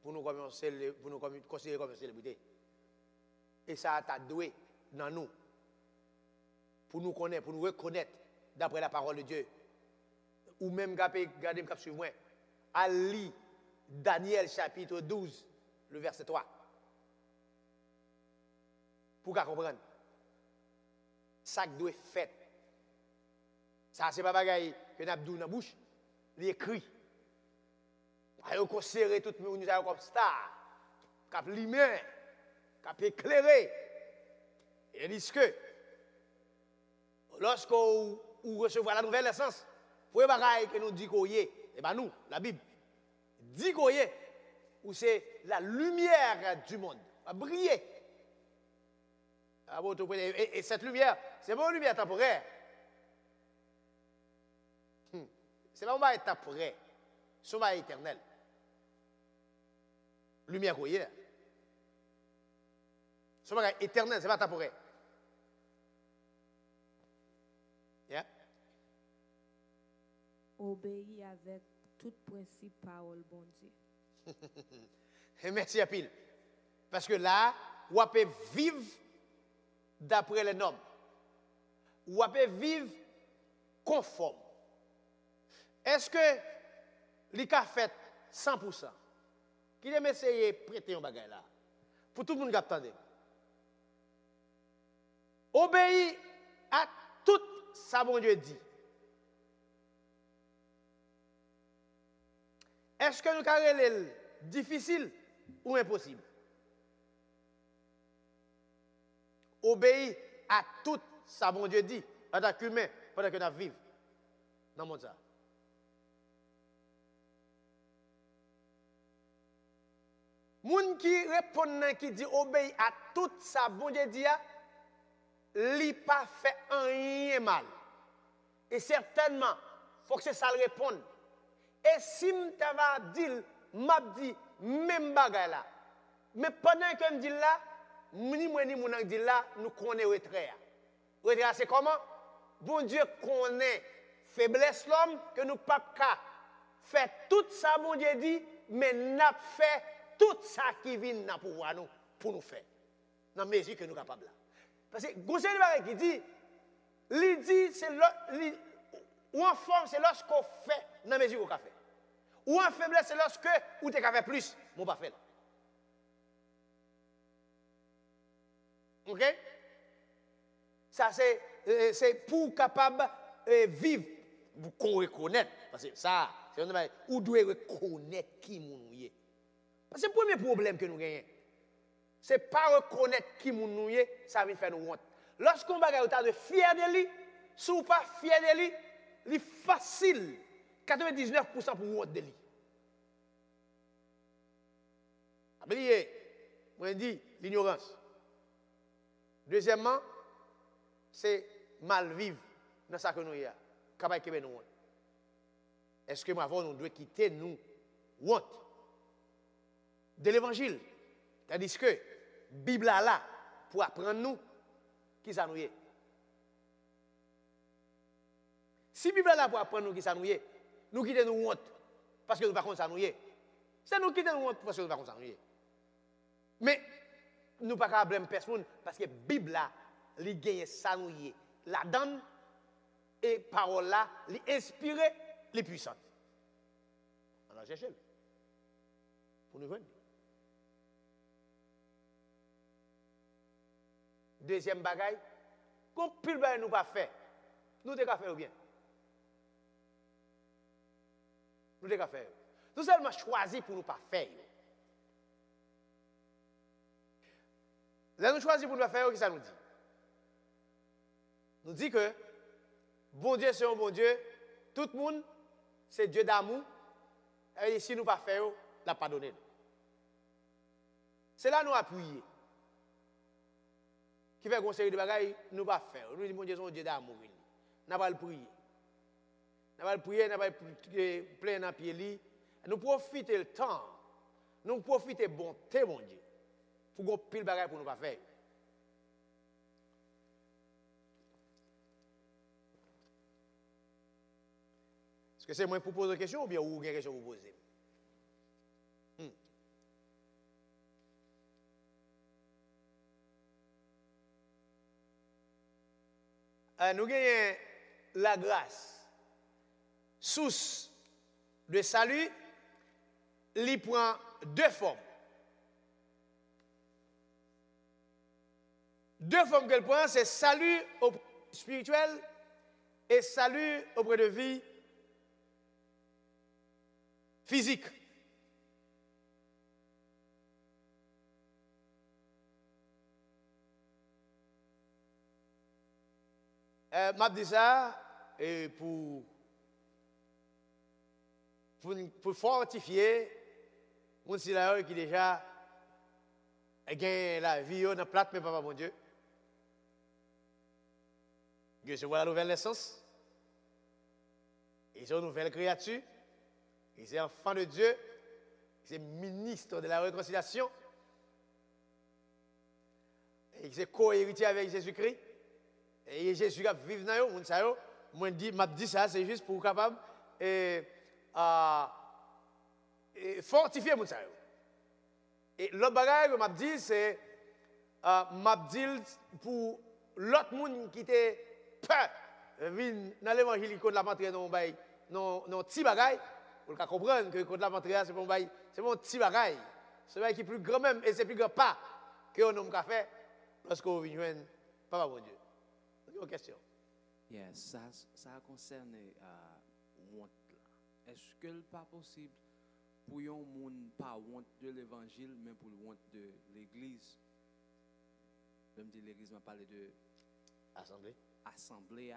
pour nous considérer comme une célébrité. Et ça a doué dans nous, pour nous connaître, pour nous reconnaître d'après la parole de Dieu. Ou même, regardez, me suivre moi, à lire Daniel chapitre 12, le verset 3. Pour qu'on comprenne. Ça doit être fait. Ça, c'est pas bagaille que nous avons dans la bouche. Il écrit. Il faut considérer tout le monde comme star, cap lumière, cap éclairé. Et il dit que, lorsque vous recevez la nouvelle essence, pour les bagailles que nous disons qu'on y est, et bien nous, la Bible, dit qu'on y est, où c'est la lumière du monde, va briller. Et cette lumière, c'est pas une lumière temporaire. C'est pas une lumière temporaire. C'est une lumière éternelle. Lumière qu'on y est. C'est une lumière éternelle, c'est pas temporaire. Yeah. Obéis avec tout principe parole bon Dieu. Et merci à pile. Parce que là, vous pouvez vivre d'après les normes. Vous pouvez vivre conforme. Est-ce que les cas fait 100%? Qui aime essayer de prêter un bagage là? Pour tout le monde qui attendait. Obéis à tout ça, bon Dieu dit. Est-ce que nous carrelons difficile ou impossible? Obéis à tout ça, bon Dieu dit, en tant qu'humain, pendant que nous vivons dans le monde. Moun qui répond, qui dit obéis à tout ça, bon Dieu dit, li pas fait rien mal. Et certainement, il faut que c'est ça le réponde. Et si m'tava dit, m'a dit même bagay là. Mais pendant que me dit là, ni moi ni mon dit là, nous connaissons retrait. Retrait c'est comment? Bon Dieu connaît faiblesse l'homme que nous pas qu'à faire tout ça bon Dieu dit, mais n'a fait tout ça qui vient dans pouvoir nous pour nous faire. Dans mesure que nous capables là. Parce que Goussé de qui dit il dit c'est ou en forme c'est lorsqu'on fait dans mesure qu'on fait. Ou en faiblesse c'est lorsque ou t'es qu'à faire plus, mon pas fait là. OK? Ça c'est pour capable vivre qu'on reconnaître parce que ça c'est ou doit reconnaître qui nous est. Parce que le premier problème que nous gagnons c'est pas reconnaître qui nous est, ça vient faire nous honte. Lorsqu'on va de fier de lui, si on pas fier de lui, c'est facile 99% pour honte de lui. Oubliez, moi je dis l'ignorance. Deuxièmement, c'est mal vivre dans ça que nous y a. Capable que nous honte. Est-ce que nous devons quitter nous honte de l'évangile? Tandis que Bible là pour apprendre nous qui ça nous est. Si Bible là pour apprendre nous qui ça nous est, nous quittons nous honte parce que nous ne savons pas ça nous est. C'est nous quittons nous honte parce que nous ne savons pas ça nous est. Mais nous ne pouvons pas blâmer personne parce que Bible là, il gagne ça nous est. La donne et parole là, il inspire les puissants. On va chercher pour nous venir. Deuxième bagaille, comme pile bagaille nous pas fait, nous devons faire bien. Nous devons faire. Nous seulement choisi pour nous pas faire. Là nous choisissons pour nous pas faire, qu'est-ce que ça nous dit? Nous dit que bon Dieu c'est un bon Dieu, tout le monde c'est Dieu d'amour, et si nous pas faire, il n'a pas donné. C'est là nous appuyer. Qui fait conseiller de bagaille, nous pas faire. Nous disons, mon Dieu, c'est un Dieu d'amour. Nous pas le prier. Nous pas le prier, nous pas le plein dans pied. Nous profiter le temps. Nous profiter de bonté, mon Dieu. Pour qu'on pile bagaille pour nous pas faire. Est-ce que c'est moi pour poser une question ou bien vous avez une question pour poser? Nous gagnons la grâce, source de salut, il prend deux formes. Deux formes qu'elle prend, c'est salut auprès de spirituel et salut auprès de vie physique. M'a dit ça et pour fortifier mon silao qui déjà gagne la vie dans la plate, mais papa mon Dieu. Dieu se voit la nouvelle naissance. Ils sont une nouvelle créature. Ils sont enfants de Dieu. Ils sont ministres de la réconciliation. Et ils sont co-héritiers avec Jésus-Christ. Et Jésus qui vit dans eux, moi m'a dit ça, c'est juste pour capable fortifier mon ça. Et l'autre bagage que m'a dit c'est m'a dit pour l'autre monde qui était peur venir dans l'évangile contre la rentrer dans non petit bagage pour comprendre que contre la rentrer c'est bon bail, c'est mon petit bagage. C'est bagage qui est plus grand même et c'est plus grand pas que on homme qu'a fait lorsqu'on vient joindre papa mon Dieu. Une question. Yes, ça concerne honte là. Est-ce que c'est pas possible pour un monde pas honte de l'évangile mais pour honte de l'église? Je me dis l'église m'a parlé de assemblée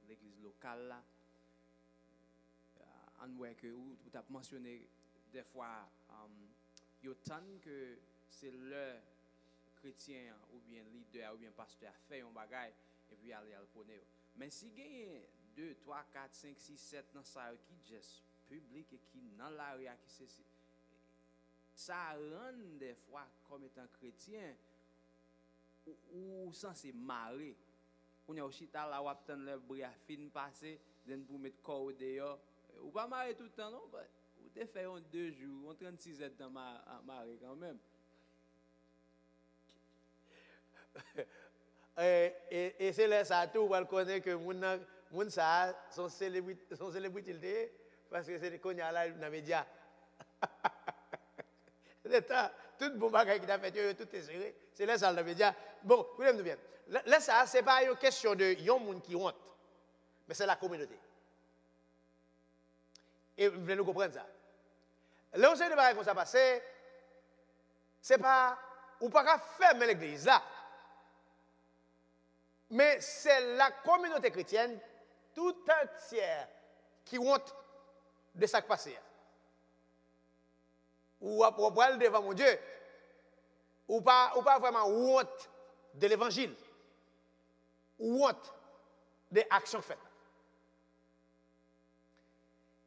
l'église locale là. On voit que vous avez mentionné des fois il y a tant que c'est le chrétien ou bien leader ou bien pasteur fait un bagage et puis aller à le connaître. Mais si il y a 2, 3, 4, 5, 6, 7 dans ça qui geste public et qui dans la rue qui c'est ça rend des fois comme étant chrétien ou censé marrer. On a aussi là où attendre le bras fin passer then pour mettre corps dehors ou pas marrer tout le temps non ou te fait en 2 jours on 36 heures dans marrer quand même. Et c'est là ça tout on va connaître que moun ça sont célébrités parce que c'est qu'on y a là dans les médias. Tout bon bagage qui t'a fait tout est serré, c'est là ça dans les médias. Bon, vous l'aimez bien. Là ça c'est pas une question de yon moun qui honte, mais c'est la communauté. Et vous voulez nous comprendre ça. Là on sait de bagage comme ça passer, c'est pas ou pas fermer l'église là. Mais c'est la communauté chrétienne tout entière qui honte de ce qui passe. Ou à propos devant mon Dieu. Ou pas vraiment honte de l'évangile. Ou honte des actions faites.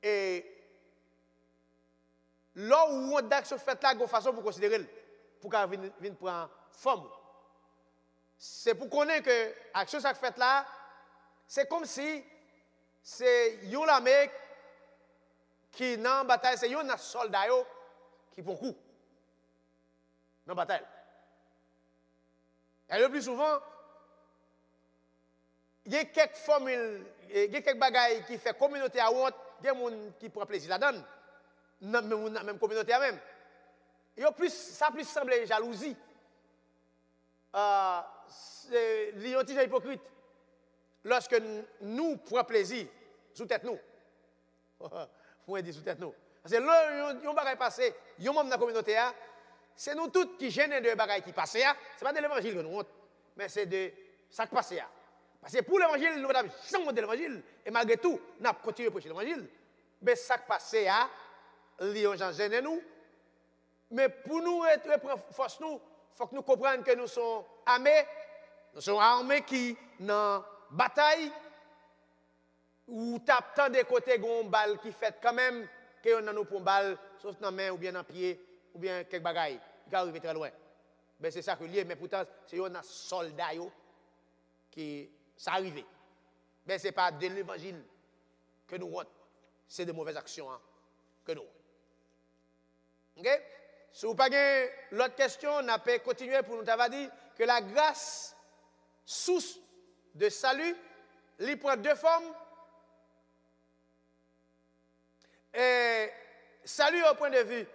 Et là où honte d'actions faites là, il y a une façon pour considérer, pour qu'elle vienne prendre forme. C'est pour connaître que l'action que fait là, c'est comme si c'est yon l'armée qui dans la bataille, c'est yon soldat qui prend coup dans la bataille. Et le plus souvent, il y a quelques formules, il y a quelques bagailles qui fait communauté à honte, il y a des gens qui prennent plaisir là-dedans, dans la même communauté à même. Ça plus semble jalousie. Les gens hypocrites, lorsque nous prenons plaisir sous tête nous, faut dire sous tête nous. Parce que là, il y a un bagage passé, il y a un membre de la communauté, c'est nous tous qui gênent de bagages qui passent, ce n'est pas de l'évangile que nous honte, mais c'est de ça qui passe. Parce que pour l'évangile, nous avons jamais de l'évangile, et malgré tout, nous avons continué à prêcher l'évangile. Mais ça qui passe, les gens gênent nous. Mais pour nous reprendre force, il faut que nous comprenions que nous sommes armés qui, dans la bataille, ou tapent tant de côtés, une balle qui fait quand même, que nous avons une balle, sauf dans la main, ou bien dans le pied, ou bien quelque bagaille, qui arrive très loin. Ben, c'est ça que lié, mais pourtant, c'est un soldat qui ça arrive. Mais ce n'est pas de l'évangile que nous honte. c'est de mauvaises actions hein, que nous. OK? Si vous n'avez pas l'autre question, on peut continuer pour nous avoir dit que la grâce, source de salut, il prend deux formes. Et salut au point de vue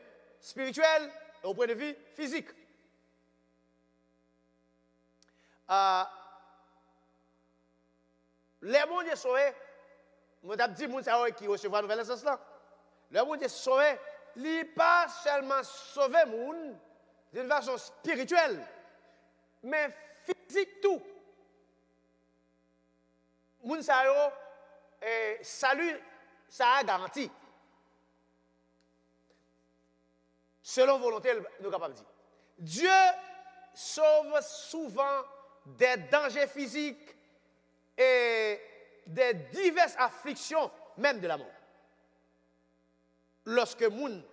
spirituel et au point de vue physique. Les bons Dieu sauvés, je t'ai dit qui recevra la nouvelle naissance là. Les bons Dieu sauvés, il n'est pas seulement sauver moun d'une façon spirituelle, mais physique tout. Moun sa yo, salut, ça a garanti. Selon volonté, nous sommes capables de dire. Dieu sauve souvent des dangers physiques et des diverses afflictions, même de la mort. Lorsque moun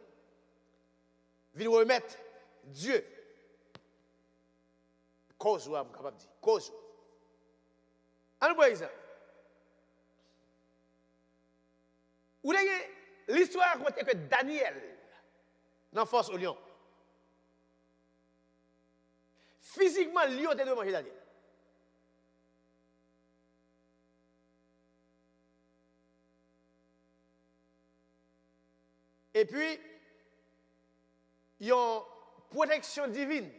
vient remettre Dieu, cause ou je suis capable de dire, cause. Un bon exemple. Vous avez l'histoire raconte que Daniel, dans force au lion, physiquement, le lion était de manger Daniel. Et puis, il y a une protection divine,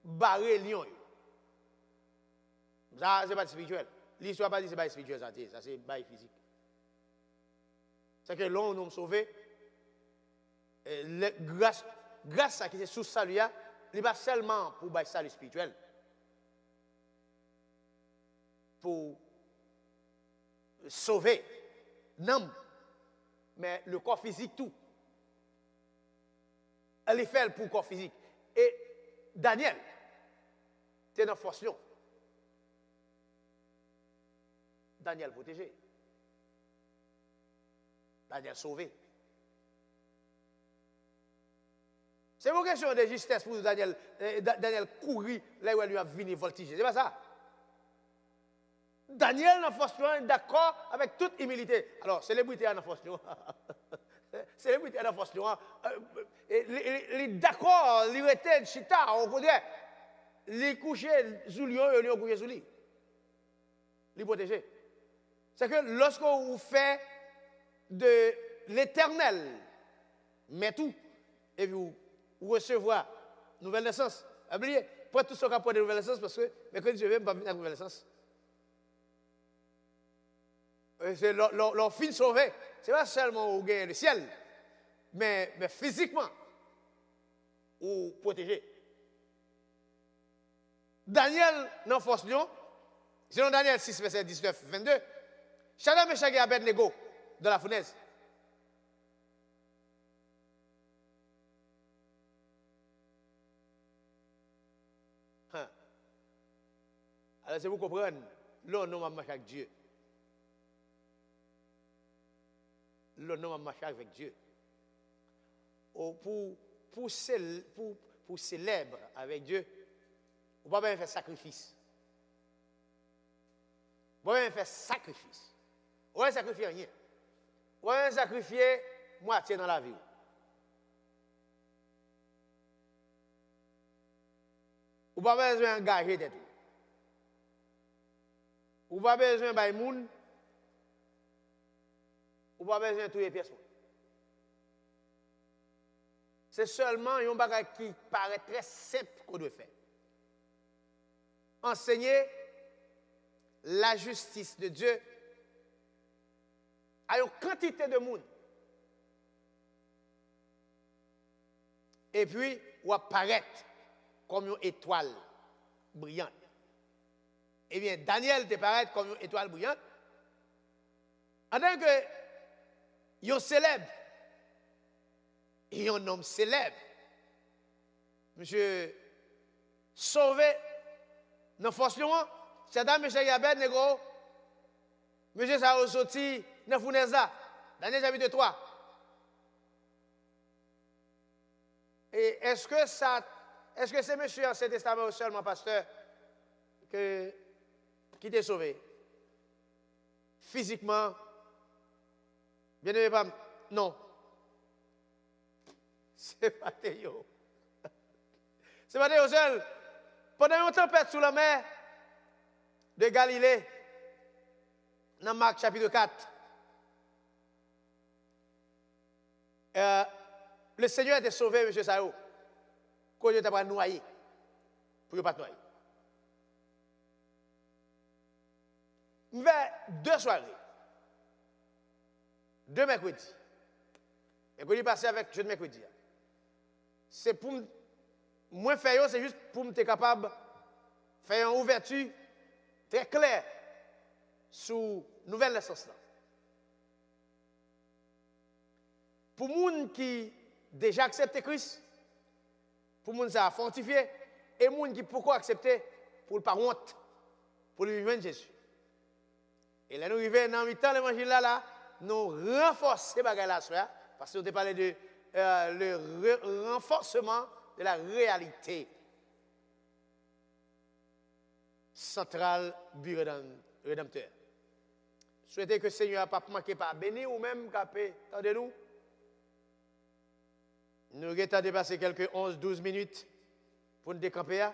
barré lion. Ça, ce n'est pas spirituel. L'histoire pas dit que ce n'est pas spirituel, ça c'est pas physique. C'est que l'on nous sauvé, grâce à ce qui est sous salut, ce n'est pas seulement pour le salut spirituel, pour sauver l'âme, mais le corps physique tout. Elle est faite pour le corps physique. Et Daniel, tu es dans la force lion. Daniel protégé. Daniel sauvé. C'est une question de justesse pour Daniel. Daniel courir là où elle lui a venu voltiger. C'est pas ça. Daniel dans la force lion est d'accord avec toute humilité. Alors, célébrité dans la force lion. Célébrité dans la force lion. Il est d'accord, il était chita, on connaît. Il est couché sous lion et il est couché sous lui. Il est protégé. C'est que lorsque vous faites de l'éternel, mais tout, et vous recevez nouvelle naissance. Oubliez, pas tout ce qu'on a de nouvelle naissance parce que mercredi je vais pas venir à nouvelle naissance. C'est leur fin sauvé. Ce n'est pas seulement au gain le ciel, mais physiquement, ou protégé. Daniel, dans force lion, selon Daniel 6, verset 19, 22, Shadrach, Meshach et Abednego dans la fournaise. Alors, c'est vous comprendre, là, nous avons marché avec Dieu. Là, nous avons marché avec Dieu. Pour célèbre avec Dieu, on ne peut pas même faire sacrifice. On ne peut pas même faire sacrifice. On ne peut pas sacrifier rien. On ne peut pas sacrifier moitié dans la vie. On n'a pas besoin d'engager des tout. On n'a pas besoin de moun. On n'a pas besoin de toutes les pièces. C'est seulement un bagage qui paraît très simple qu'on doit faire. Enseigner la justice de Dieu à une quantité de monde. Et puis, on apparaît comme une étoile brillante. Eh bien, Daniel te paraît comme une étoile brillante. En tant que un célèbre et un homme célèbre, monsieur sauvé dans force lion, Shadrach, Meshach et Abednego, monsieur ça a sorti dans fournaise là, Daniel chapitre 3. Et est-ce que c'est monsieur Ancien Testament seulement pasteur qui t'est sauvé physiquement, Bien-aimé, pas. Non. C'est Matthéo. C'est Matthéo seul. Pendant une tempête sous la mer de Galilée, dans Marc chapitre 4, le Seigneur était sauvé, M. Sao, quand il était pas noyé, pour ne pas noyer. Vers 2 soirées, 2 mercredis, mercredi passé avec jeudi mercredi, c'est pour moi faire, c'est juste pour me être capable de faire une ouverture très claire sur nouvelle naissance. Pour les gens qui déjà accepté Christ, pour les gens qui ont fortifié, et les gens qui pourquoi accepter pour ne pas honte, pour le vivre Jésus. Et là, nous arrivons dans le temps de l'évangile là, nous renforçons ces bagages là, parce que nous avons parlé de le renforcement de la réalité centrale du Rédempteur. Souhaitez que le Seigneur n'a pas manqué par bénir ou même capé. Attendez-nous. Nous avons dépassé quelques 11-12 minutes pour nous décamper.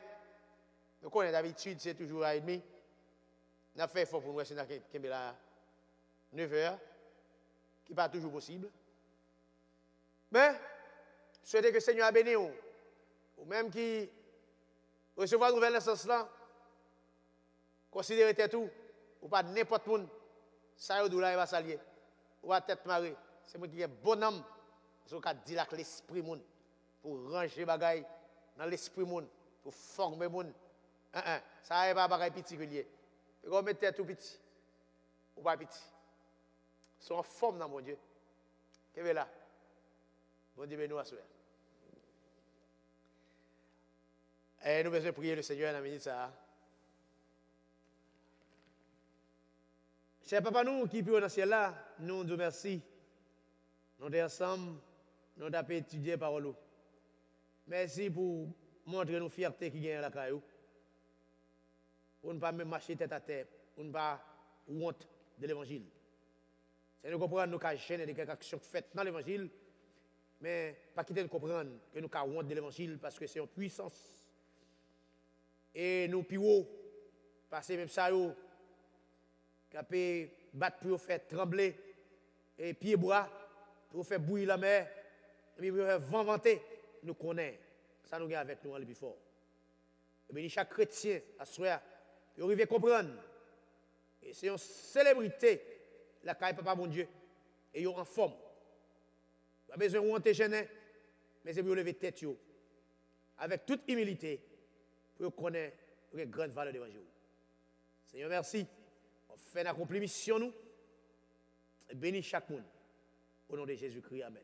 Nous connaissons d'habitude, c'est toujours à 30. Nous avons fait effort pour nous rester dans 9 heures, qui n'est pas toujours possible. Mais, souhaitez que le Seigneur a béni ou même qui recevoir une nouvelle naissance là, considérez tout, ou pas n'importe qui, ça y est, là, il va s'allier, ou va tête marée. C'est moi qui ai bon âme, parce qu'on dit là que l'esprit moun, pour ranger les bagailles dans l'esprit moun, pour former moun. Ça n'est pas bagaille particulier. Et quand on met tête tout petit, ou pas petit, sont en forme dans mon Dieu. Qu'est-ce que là? Bon Dieu, nous assouvir. Et nous besoin de prier le Seigneur dans la minute ça. Cher papa, nous qui sommes dans le ciel là, nous nous merci. Nous sommes ensemble, nous avons étudié la parole. Merci pour montrer nos fierté qui gagne la caillou. Pour ne pas même marcher tête à tête, pour ne pas honte de l'évangile. C'est nous comprendre nous avons gêné de quelques actions faites dans l'évangile, mais pas quitter de comprendre que nous avons honte de l'évangile parce que c'est une puissance. Et nous pions, passer même ça, qui a pu battre pour faire trembler, et pieds bras, pour faire bouillir la mer, et puis pour faire vent vanter, nous connaissons. Ça nous gagne avec nous le plus fort. Et bien, chaque chrétien, à ce soir, il arrive à comprendre. Et c'est une célébrité, la caille papa mon Dieu, et ils sont en forme. Pas besoin de monter gêné, mais c'est pour lever tête, avec toute humilité, pour connaître la grande valeur de l'évangile. Seigneur, merci. On fait une mission nous. Et bénis chaque monde. Au nom de Jésus-Christ, amen.